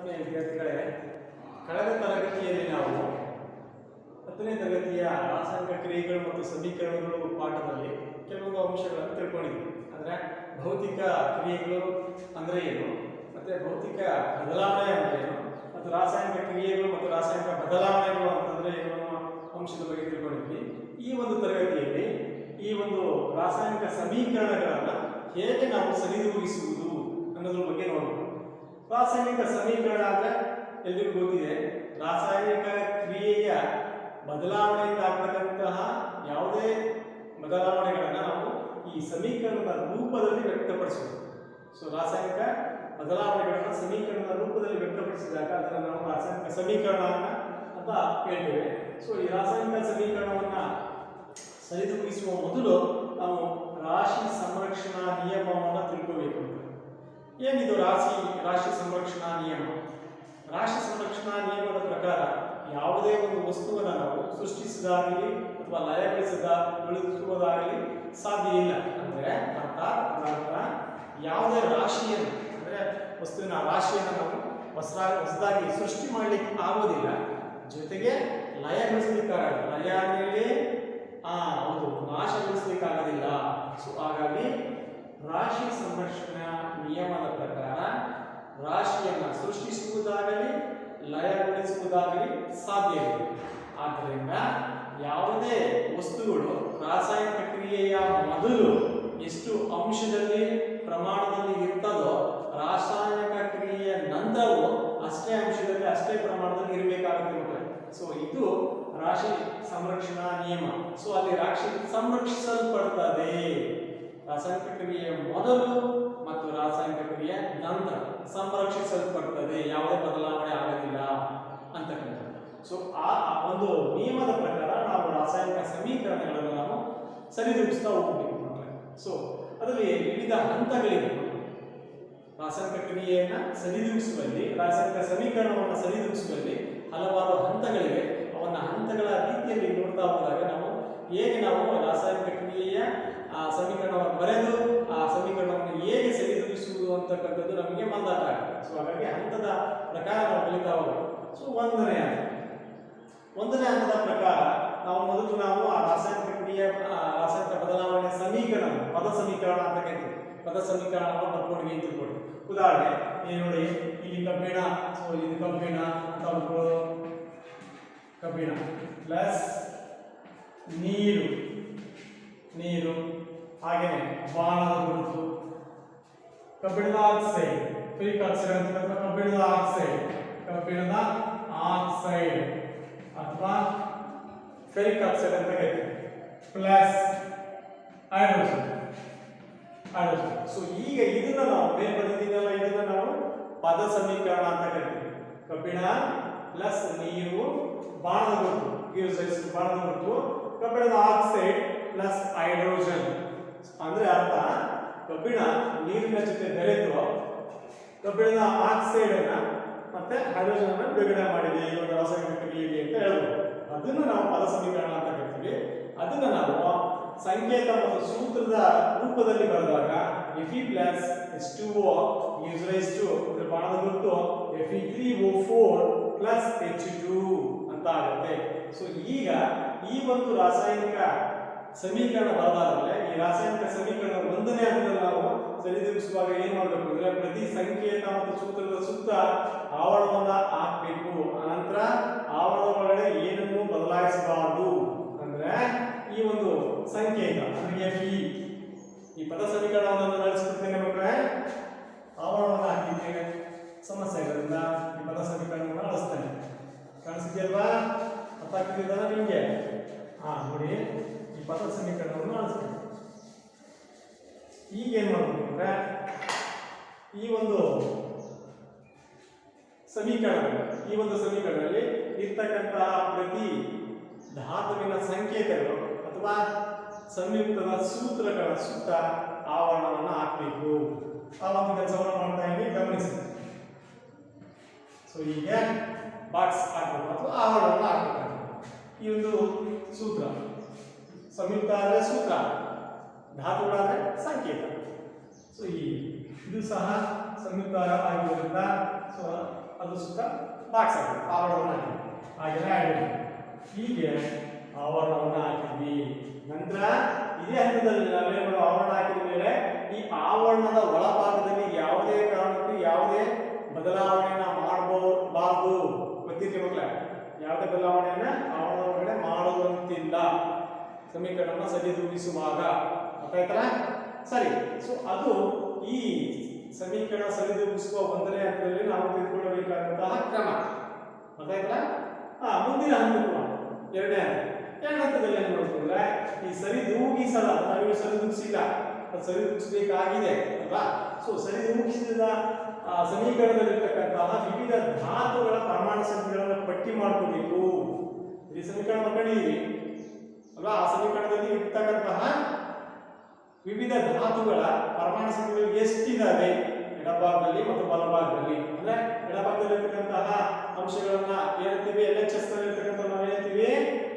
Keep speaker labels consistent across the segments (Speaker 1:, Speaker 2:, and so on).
Speaker 1: ಆತ್ಮೀಯ ವಿದ್ಯಾರ್ಥಿಗಳೇ, ಕಳೆದ ತರಗತಿಯಲ್ಲಿ ನಾವು 10ನೇ ತರಗತಿಯ ರಾಸಾಯನಿಕ ಕ್ರಿಯೆಗಳು ಮತ್ತು ಸಮೀಕರಣಗಳು ಪಾಠದಲ್ಲಿ ಕೆಲವೊಂದು ಅಂಶಗಳನ್ನು ತಿಳ್ಕೊಂಡಿದ್ವಿ. ಅಂದರೆ ಭೌತಿಕ ಕ್ರಿಯೆಗಳು ಅಂದರೆ ಏನು, ಮತ್ತು ಭೌತಿಕ ಬದಲಾವಣೆ ಅಂದರೆ ಏನು, ಮತ್ತು ರಾಸಾಯನಿಕ ಕ್ರಿಯೆಗಳು ಮತ್ತು ರಾಸಾಯನಿಕ ಬದಲಾವಣೆಗಳು ಅಂತಂದರೆ ಏನು ಅನ್ನೋ ಅಂಶದ ಬಗ್ಗೆ ತಿಳ್ಕೊಂಡಿದ್ವಿ. ಈ ಒಂದು ತರಗತಿಯಲ್ಲಿ ಈ ಒಂದು ರಾಸಾಯನಿಕ ಸಮೀಕರಣಗಳನ್ನು ಹೇಗೆ ನಾವು ಸರಿದೂಗಿಸುವುದು ಅನ್ನೋದ್ರ ಬಗ್ಗೆ ನೋಡೋಣ. ರಾಸಾಯನಿಕ ಸಮೀಕರಣ ಅಂದರೆ ಎಲ್ರಿಗೂ ಗೊತ್ತಿದೆ, ರಾಸಾಯನಿಕ ಕ್ರಿಯೆಯ ಬದಲಾವಣೆಯಿಂದ ಆಗ್ತಕ್ಕಂತಹ ಯಾವುದೇ ಬದಲಾವಣೆಗಳನ್ನು ನಾವು ಈ ಸಮೀಕರಣದ ರೂಪದಲ್ಲಿ ವ್ಯಕ್ತಪಡಿಸಬಹುದು. ಸೊ ರಾಸಾಯನಿಕ ಬದಲಾವಣೆಗಳನ್ನು ಸಮೀಕರಣದ ರೂಪದಲ್ಲಿ ವ್ಯಕ್ತಪಡಿಸಿದಾಗ ಅದನ್ನು ನಾವು ರಾಸಾಯನಿಕ ಸಮೀಕರಣ ಅಂತ ಹೇಳ್ತೇವೆ. ಸೊ ಈ ರಾಸಾಯನಿಕ ಸಮೀಕರಣವನ್ನು ಸರಿದೂಗಿಸುವ ಮೊದಲು ನಾವು ರಾಶಿ ಸಂರಕ್ಷಣಾ ನಿಯಮವನ್ನು ತಿಳ್ಕೋಬೇಕು. ಏನಿದು ರಾಶಿ ಸಂರಕ್ಷಣಾ ನಿಯಮ? ರಾಶಿ ಸಂರಕ್ಷಣಾ ನಿಯಮದ ಪ್ರಕಾರ ಯಾವುದೇ ಒಂದು ವಸ್ತುವನ್ನು ನಾವು ಸೃಷ್ಟಿಸುವುದಾಗಲಿ ಅಥವಾ ಲಯಗೊಳಿಸುವುದಾಗಲಿ ಸಾಧ್ಯ ಇಲ್ಲ. ಅಂದರೆ ಅರ್ಥಾತ್ ಯಾವುದೇ ರಾಶಿಯನ್ನು ಅಂದರೆ ವಸ್ತುವಿನ ರಾಶಿಯನ್ನು ನಾವು ಹೊಸದಾಗಿ ಸೃಷ್ಟಿ ಮಾಡಲಿಕ್ಕೆ ಆಗೋದಿಲ್ಲ, ಜೊತೆಗೆ ಲಯಗೊಳಿಸಲಿಕ್ಕಾಗಲ್ಲ. ಲಯ ಮೇಲೆ ಹೌದು, ನಾಶಗೊಳಿಸಲಿಕ್ಕಾಗೋದಿಲ್ಲ. ಸೊ ಹಾಗಾಗಿ ರಾಶಿ ಸಂರಕ್ಷಣಾ ನಿಯಮದ ಪ್ರಕಾರ ರಾಶಿಯನ್ನು ಸೃಷ್ಟಿಸುವುದಾಗಲಿ ಲಯಗೊಳಿಸುವುದಾಗಲಿ ಸಾಧ್ಯವಿದೆ. ಆದ್ದರಿಂದ ಯಾವುದೇ ವಸ್ತುಗಳು ರಾಸಾಯನಿಕ ಕ್ರಿಯೆಯ ಮೊದಲು ಎಷ್ಟು ಅಂಶದಲ್ಲಿ ಪ್ರಮಾಣದಲ್ಲಿ ಇರ್ತದೋ ರಾಸಾಯನಿಕ ಕ್ರಿಯೆಯ ನಂತರವೂ ಅಷ್ಟೇ ಅಂಶದಲ್ಲಿ ಅಷ್ಟೇ ಪ್ರಮಾಣದಲ್ಲಿ ಇರಬೇಕಾಗುತ್ತೆ. ಸೊ ಇದು ರಾಶಿ ಸಂರಕ್ಷಣಾ ನಿಯಮ. ಸೊ ಅಲ್ಲಿ ರಾಶಿ ಸಂರಕ್ಷಿಸಲ್ಪಡ್ತದೆ. ರಾಸಾಯನಿಕ ಕ್ರಿಯೆಯ ಮೊದಲು ಮತ್ತು ರಾಸಾಯನಿಕ ಕ್ರಿಯೆಯ ನಂತರ ಸಂರಕ್ಷಿಸಲ್ಪಡ್ತದೆ, ಯಾವುದೇ ಬದಲಾವಣೆ ಆಗೋದಿಲ್ಲ ಅಂತಕ್ಕಂಥದ್ದು. ಸೊ ಆ ಒಂದು ನಿಯಮದ ಪ್ರಕಾರ ನಾವು ರಾಸಾಯನಿಕ ಸಮೀಕರಣಗಳನ್ನು ನಾವು ಸರಿದೂಗಿಸ್ತಾ ಹೋಗ್ಬೇಕು. ಸೊ ಅದರಲ್ಲಿ ವಿವಿಧ ಹಂತಗಳಿವೆ. ರಾಸಾಯನಿಕ ಕ್ರಿಯೆಯನ್ನು ಸರಿದೂಗಿಸುವಲ್ಲಿ, ರಾಸಾಯನಿಕ ಸಮೀಕರಣವನ್ನು ಸರಿದೂಗಿಸುವಲ್ಲಿ ಹಲವಾರು ಹಂತಗಳಿವೆ. ಅವನ್ನ ಹಂತಗಳ ರೀತಿಯಲ್ಲಿ ನೋಡ್ತಾ ಹೋದಾಗ ನಾವು ಹೇಗೆ ನಾವು ರಾಸಾಯನಿಕ ಕ್ರಿಯೆಯ ಸಮೀಕರಣವನ್ನು ಬರೆದು ಆ ಸಮೀಕರಣವನ್ನು ಹೇಗೆ ಸರಿದೂಗಿಸುವುದು ಅಂತಕ್ಕಂಥದ್ದು ನಮಗೆ ಮಂದಾಟ ಆಗುತ್ತೆ. ಸೊ ಹಾಗಾಗಿ ಹಂತದ ಪ್ರಕಾರ ನಾವು ಕಲಿತಾ ಹೋಗೋದು. ಸೊ ಒಂದನೇ ಹಂತದ ಪ್ರಕಾರ ನಾವು ಆ ರಾಸಾಯನಿಕ ಕ್ರಿಯೆ ರಾಸಾಯನಿಕ ಬದಲಾವಣೆ ಸಮೀಕರಣ, ಪದ ಸಮೀಕರಣ ಅಂತ ಕರಿತೀವಿ. ಪದ ಸಮೀಕರಣವನ್ನು ಬರ್ಕೊಂಡು ಏನು ತಿಳ್ಕೊಳ್ಳಿ. ಉದಾಹರಣೆ ಏನು ನೋಡಿ, ಇಲ್ಲಿ ಕಬ್ಬಿಣ. ಸೊ ಇದು ಕಬ್ಬಿಣ ಅಂತ ಅಂದ್ಕೊಳ್ಳೋದು. ಕಬ್ಬಿಣ ಪ್ಲಸ್ ನೀರು ಹಾಗೆಯೇ ಬಾಣದ ಗುರುತು, ಕಬ್ಬಿಣದ ಆಕ್ಸೈಡ್, ಫೆರಿಕ್ ಆಕ್ಸೈಡ್ ಅಂತ ಕಬ್ಬಿಣದ ಆಕ್ಸೈಡ್ ಅಥವಾ ಫೆರಿಕ್ ಆಕ್ಸೈಡ್ ಅಂತ ಕರೀತೀವಿ, ಪ್ಲಸ್ ಹೈಡ್ರೋಜನ್. ಸೊ ಈಗ ಇದನ್ನ ನಾವು ಮೇಲ್ಬಂದಿದ್ದೀನಲ್ಲ, ಇದನ್ನ ನಾವು ಪದ ಸಮೀಕರಣ ಅಂತ ಕರಿತೀವಿ. ಕಬ್ಬಿಣ ಪ್ಲಸ್ ನೀರು, ಬಾಣದ ಗುರುತು, ಕಬ್ಬಿಣದ ಆಕ್ಸೈಡ್ ಪ್ಲಸ್ ಹೈಡ್ರೋಜನ್. ಅಂದ್ರೆ ಅರ್ಥ, ಕಬ್ಬಿಣ ನೀರಿನ ಜೊತೆ ಬೆರೆತು ಕಬ್ಬಿಣದ ಆಕ್ಸೈಡ್ ಅನ್ನ ಮತ್ತೆ ಹೈಡ್ರೋಜನ್ ಅನ್ನ ಬಿಡುಗಡೆ ಮಾಡಿದೆ ಈ ಒಂದು ರಾಸಾಯನಿಕ ಕ್ರಿಯೆಗೆ ಅಂತ ಹೇಳ್ಬೋದು. ಅದನ್ನು ನಾವು ಪದ ಸಮೀಕರಣ ಅಂತ ಕರಿತೀವಿ. ಅದನ್ನ ನಾವು ಸಂಕೇತ ಮತ್ತು ಸೂತ್ರದ ರೂಪದಲ್ಲಿ ಬರೆದಾಗ Fe plus H2O gives rise to ಬಾಣದ ಗುರುತು Fe3O4 ಪ್ಲಸ್ H2 ಅಂತ ಆಗುತ್ತೆ. ಸೊ ಈಗ ಈ ಒಂದು ರಾಸಾಯನಿಕ ಸಮೀಕರಣ ಬರದಾದ್ಮೇಲೆ ಈ ರಾಸಾಯನಿಕ ಸಮೀಕರಣ ಒಂದನೇ ಹಂತದಲ್ಲಿ ನಾವು ಸರಿದೂಗಿಸುವಾಗ ಏನ್ ಮಾಡಬೇಕು ಅಂದ್ರೆ ಪ್ರತಿ ಸಂಕೇತ ಮತ್ತು ಸೂತ್ರದ ಸುತ್ತ ಆವರಣವನ್ನ ಹಾಕಬೇಕು. ಅನಂತರ ಆವರಣದ ಒಳಗಡೆ ಏನನ್ನೂ ಬದಲಾಯಿಸಬಾರದು. ಅಂದ್ರೆ ಈ ಒಂದು ಸಂಕೇತ Fe, ಈ ಪದ ಸಮೀಕರಣವನ್ನು ನಡೆಸಿಕೊಡ್ತೇನೆ ಮಕ್ಕಳೇ. ಆವರಣವನ್ನು ಹಾಕಿದ್ದೇನೆ, ಸಮಸ್ಯೆ ಇರೋದ್ರಿಂದ ಈ ಪದ ಸಮೀಕರಣವನ್ನು ನಡೆಸ್ತೇನೆ. ಕಾಣಿಸ್ತಿದೆಯಲ್ವಾ? ಅರ್ಥ ಆಗ್ತಿದ್ದಲ್ಲ ನಿಮಗೆ? ನೋಡಿ, ಈ ಪದ ಸಮೀಕರಣವನ್ನು ನಡೆಸ್ತೇನೆ. ಈಗ ಏನ್ ಮಾಡಬೇಕು ಅಂದ್ರೆ ಈ ಒಂದು ಸಮೀಕರಣದಲ್ಲಿ ಇರ್ತಕ್ಕಂತಹ ಪ್ರತಿ ಧಾತುವಿನ ಸಂಕೇತಗಳು ಅಥವಾ ಸಂಯುಕ್ತದ ಸೂತ್ರಗಳ ಸುತ್ತ ಆವರಣವನ್ನು ಹಾಕಬೇಕು. ಆ ಒಂದು ಕೆಲಸವನ್ನು ಮಾಡ್ತಾ ಇದ್ದೀವಿ, ಗಮನಿಸಿ. ಸೊ ಈಗ ಬಾಕ್ಸ್ ಹಾಕಬೇಕು ಅಥವಾ ಆವರಣವನ್ನು ಹಾಕಬೇಕು. ಈ ಒಂದು ಸೂತ್ರ, ಸಂಯುಕ್ತ ಆದರೆ ಸೂತ್ರ, ಧಾತುಗಳಾದರೆ ಸಂಕೇತ. ಸೊ ಇದು ಸಹ ಸಂಯುಕ್ತ ಆಗಿರೋದ್ರಿಂದ ಸೊ ಅದು ಸುತ್ತ ಬಾಕ್ಸ್ ಹಾಕಿದ್ವಿ, ಆವರಣವನ್ನು ಹಾಕಿದ್ವಿ, ಹಾಗೆಲ್ಲ ಆಡಿದ್ವಿ. ಹೀಗೆ ಆವರಣವನ್ನು ಹಾಕಿದ್ವಿ. ನಂತರ ಇದೇ ಹಂತದಲ್ಲಿ ನಾವೇನು ಆವರಣ ಹಾಕಿದ ಮೇಲೆ ಈ ಆವರಣದ ಒಳಭಾಗದಲ್ಲಿ ಯಾವುದೇ ಕಾರಣಕ್ಕೂ ಯಾವುದೇ ಬದಲಾವಣೆಯನ್ನ ಮಾಡಬಾರದು. ಗೊತ್ತಿರಲಿ ಮಕ್ಕಳೇ, ಯಾವುದೇ ಬದಲಾವಣೆಯನ್ನ ಆವರಣದ ಒಳಗಡೆ ಮಾಡುವಂತಿಲ್ಲ ಸಮೀಕರಣವನ್ನು ಸರಿದೂಗಿಸುವಾಗ. ಗೊತ್ತಾಯ್ತಲ್ಲ? ಸರಿ. ಸೊ ಅದು ಈ ಸಮೀಕರಣ ಸರಿದೂಗಿಸುವ 1ನೇ ಹಂತದಲ್ಲಿ ನಾವು ತೆಗೆದುಕೊಳ್ಳಬೇಕಾದಂತಹ ಕ್ರಮ. ಗೊತ್ತಾಯ್ತಲ್ಲ? ಮುಂದಿನ ಹಂತ 2ನೇ ಹಂತ. 2ನೇ ಹಂತದಲ್ಲಿ ಏನು ನೋಡ್ಕೊಂಡ್ರೆ ಈ ಸರಿದೂಗಿಸಲ ನಾವು ಸರಿದೂಗಿಸಿಲ್ಲ, ಅದು ಸರಿದೂಗಿಸಬೇಕಾಗಿದೆ ಅಲ್ವಾ? ಸೊ ಸರಿದೂಗಿಸಿದ ಸಮೀಕರಣದಲ್ಲಿರ್ತಕ್ಕಂತಹ ವಿವಿಧ ಧಾತುಗಳ ಪರಮಾಣು ಸಂಖ್ಯೆಗಳನ್ನು ಪಟ್ಟಿ ಮಾಡ್ಕೋಬೇಕು. ಈ ಸಮೀಕರಣ ಮಾಡ್ಕೊಂಡಿದ್ದೀವಿ ಅಲ್ವಾ? ಆ ಸಮೀಕರಣದಲ್ಲಿ ಇರ್ತಕ್ಕಂತಹ ವಿವಿಧ ಧಾತುಗಳ ಪರಮಾಣು ಸಂಖ್ಯೆಗಳು ಎಷ್ಟಿದ್ದಾವೆ ಎಡಭಾಗದಲ್ಲಿ ಮತ್ತು ಬಲಭಾಗದಲ್ಲಿ. ಅಂದ್ರೆ ಎಡಭಾಗದಲ್ಲಿರ್ತಕ್ಕಂತಹ ಅಂಶಗಳನ್ನ ಏನಂತೀವಿ, LHS ನಲ್ಲಿರ್ತಕ್ಕಂಥ ನಾವು ಏನಂತೀವಿ,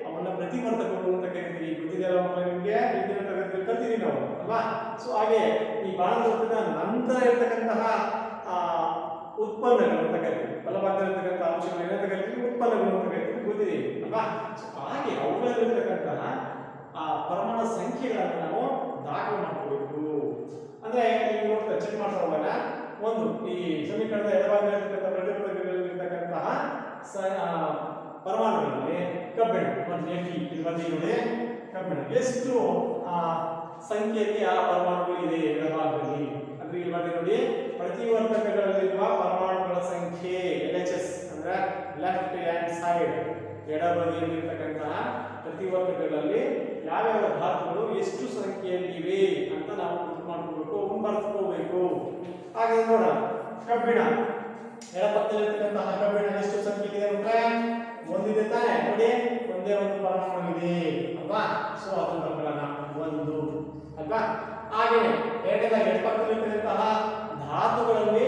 Speaker 1: ಅವನ್ನ ಪ್ರತಿವರ್ತಕಗಳು ಅಂತ ಕರಿತೀವಿ. ಗೊತ್ತಿದೆಯಲ್ಲ ಮಕ್ಕಳು ನಿಮಗೆ, ಹಿಂದಿನ ತರಗತಿಯಲ್ಲಿ ಕಲ್ತಿದ್ದೀವಿ ನಾವು ಅಲ್ವಾ? ಸೊ ಹಾಗೆ ಈ ಬಾಣದ ನಂತರ ಇರ್ತಕ್ಕಂತಹ ಉತ್ಪನ್ನಗಳು ಅಂತ ಕರಿತೀವಿ. ಬಲಭಾಗದಲ್ಲಿರ್ತಕ್ಕಂತಹ ಅಂಶಗಳು ಏನಂತ ಕರಿತೀವಿ, ಉತ್ಪನ್ನಗಳು ಅಂತ ಕರಿತೀವಿ. ಗೊತ್ತಿದೆ ಅಲ್ವಾ? ಸೊ ಹಾಗೆ ಅವುಗಳಲ್ಲಿರ್ತಕ್ಕಂತಹ ಪರಮಾಣು ಸಂಖ್ಯೆಗಳನ್ನು ನಾವು ದಾಖಲೆ ಮಾಡ್ಕೋಬೇಕು. ಅಂದ್ರೆ ಈಗ ನೋಡ್ತಾ ಚೆಕ್ ಮಾಡ್ತಾ ಹೋಗೋಣ. ಒಂದು ಈ ಸಮೀಕರಣದ ಎಡಭಾಗದಲ್ಲಿರ್ತಕ್ಕಂಥ ಪ್ರತಿವರ್ತಕಗಳಲ್ಲಿರ್ತಕ್ಕಂತಹ ಪರಮಾಣುಗಳಲ್ಲಿ ಕಬ್ಬಿಣ ಮತ್ತು Fe ಇಲ್ಲಿ ಬಂದು ನೋಡಿ, ಕಬ್ಬಿಣ ಎಷ್ಟು ಸಂಖ್ಯೆಯಲ್ಲಿ ಆ ಪರಮಾಣುಗಳು ಇದೆ ಎಡಭಾಗದಲ್ಲಿ ಅಂದ್ರೆ ಇಲ್ಲಿ ಬಂದು ನೋಡಿ, ಪ್ರತಿವರ್ತಕಗಳಲ್ಲಿರುವ ಪರಮಾಣುಗಳ ಸಂಖ್ಯೆ LHS ಅಂದ್ರೆ ಲೆಫ್ಟ್ ಹ್ಯಾಂಡ್ ಸೈಡ್, ಎಡಬದಿಯಲ್ಲಿರ್ತಕ್ಕಂತಹ ಪ್ರತಿವರ್ತಕಗಳಲ್ಲಿ ಯಾವ್ಯಾವ ಧಾತುಗಳು ಎಷ್ಟು ಸಂಖ್ಯೆಯಲ್ಲಿವೆ ಅಂತ ನಾವು ಮಾಡ್ಕೋಬೇಕು, ಬರ್ಕೋಬೇಕು. ಹಾಗೆ ನೋಡೋಣ, ಕಬ್ಬಿಣ ಎಡಪಕ್ಕದಲ್ಲಿರ್ತಕ್ಕಂತಹ ಕಬ್ಬಿಣ ಎಷ್ಟು ಸಂಖ್ಯೆ ಇದೆ ಅಂದ್ರೆ ಒಂದಿದೆ ತಾನೆ, ನೋಡಿ ಒಂದೇ ಒಂದು ಪರಮಾಣು ಇದೆ ಅಲ್ವಾ? ಸೊ ಅದನ್ನು ಬರ್ಕೊಳ್ಳೋಣ, 1 ಅಲ್ವಾ? ಹಾಗೆಯೇ ಎಡಪಕ್ಕದಲ್ಲಿರ್ತಕ್ಕಂತಹ ಧಾತುಗಳಲ್ಲಿ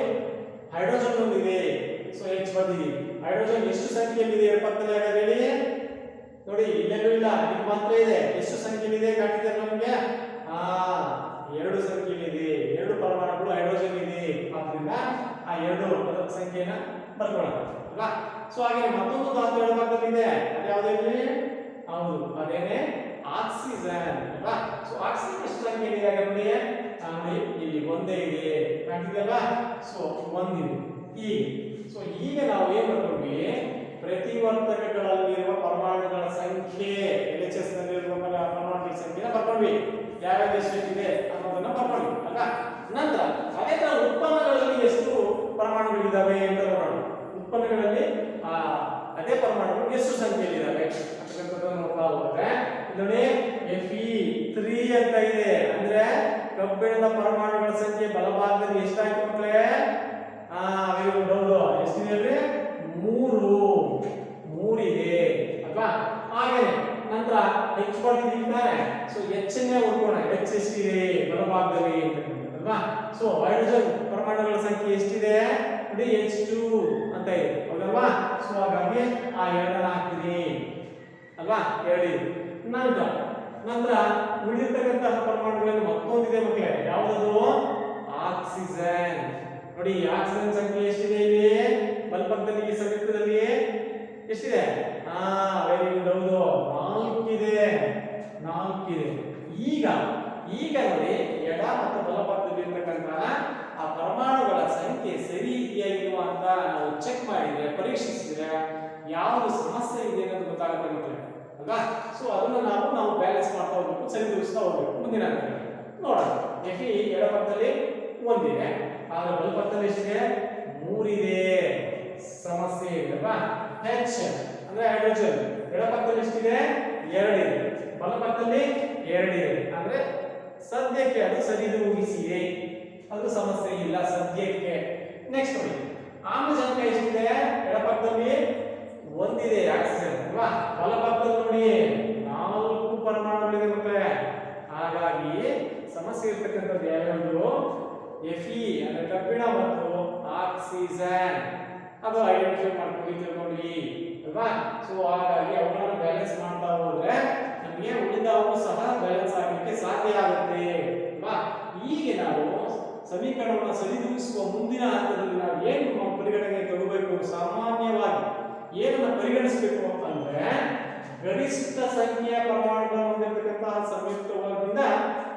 Speaker 1: ಹೈಡ್ರೋಜನ್ ಒಂದಿದೆ. ಸೊ H ಬಂದಿದೆ. ಹೈಡ್ರೋಜನ್ ಎಷ್ಟು ಸಂಖ್ಯೆಯಲ್ಲಿದೆ ಎಡಪಕ್ಕದಲ್ಲಿ ಹಾಗಾದ್ರೆ ಹೇಳಿ ನೋಡಿ, ಇಲ್ಲೆಲ್ಲೂ ಇಲ್ಲ, ಇಲ್ಲಿ ಮಾತ್ರ ಇದೆ. ಎಷ್ಟು ಸಂಖ್ಯೆಯಲ್ಲಿದೆ ಕಾಣ್ತಿದೆ ನಮಗೆ? 2 ಸಂಖ್ಯೆಯಲ್ಲಿದೆ. 2 ಪರಮಾಣುಗಳು ಹೈಡ್ರೋಜನ್ ಇದೆ. ಆದ್ರಿಂದ ಆ 2 ಸಂಖ್ಯೆಯನ್ನ ಬರ್ಕೊಳ್ಳೋಣ ಅಲ್ವಾ? ಸೊ ಹಾಗೆ ಮತ್ತೊಂದು ಧಾತು ಎಡಭಾಗದಲ್ಲಿದೆ, ಅದು ಯಾವುದೇ ಹೌದು, ಅದೇನೆ ಆಕ್ಸಿಜನ್ ಅಲ್ವಾ? ಸೊ ಆಕ್ಸಿಜನ್ ಎಷ್ಟು ಸಂಖ್ಯೆಯಲ್ಲಿದೆ ಹಾಗಾದ್ರೆ ನೋಡಿ, ಇಲ್ಲಿ ಒಂದೇ ಇದೆ ಕಾಣ್ತಿದೆಯಲ್ವಾ? ಸೊ 1 ಇದೆ. ಸೊ ಈಗ ನಾವು ಏನ್ ಮಾಡ್ಕೊಂಡ್ವಿ, ಪ್ರತಿವರ್ತಕಗಳಲ್ಲಿರುವ ಪರಮಾಣುಗಳ ಸಂಖ್ಯೆ LHS ನಲ್ಲಿರುವ ಪರಮಾಣುಗಳ ಸಂಖ್ಯೆನ ಬರ್ಕೊಂಡ್ವಿ, ಯಾವ್ಯಾವ ಎಷ್ಟಿದೆ ಅನ್ನೋದನ್ನ ಬರ್ಕೊಂಡ್ವಿ ಅಲ್ವಾ? ನಂತರ ಅದೇ ತರ ಉತ್ಪನ್ನಗಳಲ್ಲಿ ಎಷ್ಟು ಪರಮಾಣುಗಳಿದ್ದಾವೆ ಅಂತ ನೋಡೋಣ. ಉತ್ಪನ್ನಗಳಲ್ಲಿ ಅದೇ ಪರಮಾಣುಗಳು ಎಷ್ಟು ಸಂಖ್ಯೆಯಲ್ಲಿದ್ದಾವೆ ಅಂತಕ್ಕಂಥದ್ದನ್ನು ನೋಡ್ತಾ ಹೋದ್ರೆ ನೋಡಿ, Fe3 ಅಂತ ಇದೆ. ಅಂದ್ರೆ ಕಬ್ಬಿಣದ ಪರಮಾಣುಗಳ ಸಂಖ್ಯೆ ಬಲಭಾಗದಲ್ಲಿ ಎಷ್ಟಾಯ್ತು ಮಕ್ಕಳೇ? ಎಷ್ಟಿದೆ? 3 ಇದೆ ಅಲ್ವಾ? ಹಾಗೆ ನಂತರ H ಬರ್ತಿದ್ದೀವಿ. ಸೊ H ನೇ ಹುಡುಕೋಣ, H ಎಷ್ಟಿದೆ ಬಲಭಾಗದಲ್ಲಿ ಅಲ್ವಾ? ಸೊ ಹೈಡ್ರೋಜನ್ ಪರಮಾಣುಗಳ ಸಂಖ್ಯೆ ಎಷ್ಟಿದೆ ನೋಡಿ, H2 ಅಂತ ಇದೆ ಹೌದಲ್ವಾ? ಸೊ ಹಾಗಾಗಿ ಆ 2 ಹಾಕ್ತೀನಿ ಅಲ್ವಾ? 2 ಇದೆ. ನಂತರ ಉಳಿದಿರ್ತಕ್ಕಂತಹ ಪರಮಾಣುಗಳಲ್ಲಿ ಮತ್ತೊಂದಿದೆ ಮಕ್ಕಳೇ, ಯಾವುದದು? ಆಕ್ಸಿಜನ್. ನೋಡಿ ಆಕ್ಸಿಜನ್ ಸಂಖ್ಯೆ ಎಷ್ಟಿದೆ ಇಲ್ಲಿ ಬಲಪಕ್ಕದಲ್ಲಿ, ಈ ಸಮೀಕರಣದಲ್ಲಿ ಎಷ್ಟಿದೆ? ವೆರಿ ಗುಡ್, ಹೌದು, 4 ಇದೆ. ಈಗ ನೋಡಿ, ಎಡ ಮತ್ತು ಬಲಪಕ್ಕದಲ್ಲಿ ಇರ್ತಕ್ಕಂತಹ ಆ ಪರಮಾಣುಗಳ ಸಂಖ್ಯೆ ಸರಿ ಇದೆಯಾ ಇಲ್ವಾ ಅಂತ ನಾವು ಚೆಕ್ ಮಾಡಿದ್ರೆ, ಪರೀಕ್ಷಿಸಿದ್ರೆ ಯಾವುದು ಸಮಸ್ಯೆ ಇದೆ ಅನ್ನೋದು ಗೊತ್ತಾಗುತ್ತೆ ಮಕ್ಕಳೇ ಅಲ್ವಾ? ಸೊ ಅದನ್ನ ನಾವು ಬ್ಯಾಲೆನ್ಸ್ ಮಾಡ್ತಾ ಹೋಗ್ಬೇಕು, ಸರಿದೂಗಿಸ್ತಾ ಹೋಗ್ಬೇಕು. ಮುಂದಿನ ನೋಡೋಣ, Fe ಎಡಪಕ್ಕದಲ್ಲಿ 1 ಇದೆ, ಆದ್ರೆ ಬಲಪಕ್ಕದಲ್ಲಿ ಎಷ್ಟಿದೆ? 3 ಇದೆ. ಸಮಸ್ಯೆ ಇದೆ ಅಲ್ವಾ? H ಅಂದ್ರೆ ಹೈಡ್ರೋಜನ್ ಎಡಪಕ್ಕದಲ್ಲಿ ಎಷ್ಟಿದೆ? 2 ಇದೆ, ಬಲಪಕ್ಕದಲ್ಲಿ 2 ಇದೆ. ಅಂದ್ರೆ ಸದ್ಯಕ್ಕೆ ಅದು ಸರಿದೂಗಿಸಿದೆ, ಅದು ಸಮಸ್ಯೆ ಇಲ್ಲ ಸದ್ಯಕ್ಕೆ. ನೆಕ್ಸ್ಟ್ ನೋಡಿ, ಆಮ್ಲಜನಕ ಎಷ್ಟಿದೆ? ಎಡಪಕ್ಕದಲ್ಲಿ 1 ಇದೆ ಆಕ್ಸಿಜನ್ ಅಲ್ವಾ? ಬಲಪಕ್ಕದಲ್ಲಿ ನೋಡಿ 4 ಪರಮಾಣುಗಳಿದೆ ಮಕ್ಕಳೇ. ಹಾಗಾಗಿ ಸಮಸ್ಯೆ ಇರ್ತಕ್ಕಂಥದ್ದು ಯಾವ್ಯಾವುದು? Fe ಅಂದ್ರೆ ಕಬ್ಬಿಣ ಮತ್ತು ಆಕ್ಸಿಜನ್, ಅದು ಐಡೆಂಟಿಫೈ ಮಾಡ್ಕೊಂಡು ತಿಳ್ಕೊಂಡ್ವಿ ಅಲ್ವಾ? ಸೊ ಹಾಗಾಗಿ ಅವುಗಳನ್ನ ಬ್ಯಾಲೆನ್ಸ್ ಮಾಡ್ತಾ ಹೋದ್ರೆ ನಮಗೆ ಉಳಿದವು ಸಹ ಬ್ಯಾಲೆನ್ಸ್ ಆಗಲಿಕ್ಕೆ ಸಾಧ್ಯ ಆಗುತ್ತೆ ಅಲ್ವಾ? ಹೀಗೆ ನಾವು ಸಮೀಕರಣವನ್ನು ಸರಿದೂಗಿಸುವ ಮುಂದಿನ ಹಂತದಲ್ಲಿ ನಾವು ಏನು ಪರಿಗಣನೆಗೆ ತಗೋಬೇಕು ಮಾಡಬೇಕು? ಸಾಮಾನ್ಯವಾಗಿ ಏನನ್ನ ಪರಿಗಣಿಸಬೇಕು ಅಂತಂದ್ರೆ ಗರಿಷ್ಠ ಸಂಖ್ಯೆಯ ಪ್ರಮಾಣಗಳನ್ನು ಹೊಂದಿರತಕ್ಕಂತಹ ಸಂಯುಕ್ತ ವರ್ಗದಿಂದ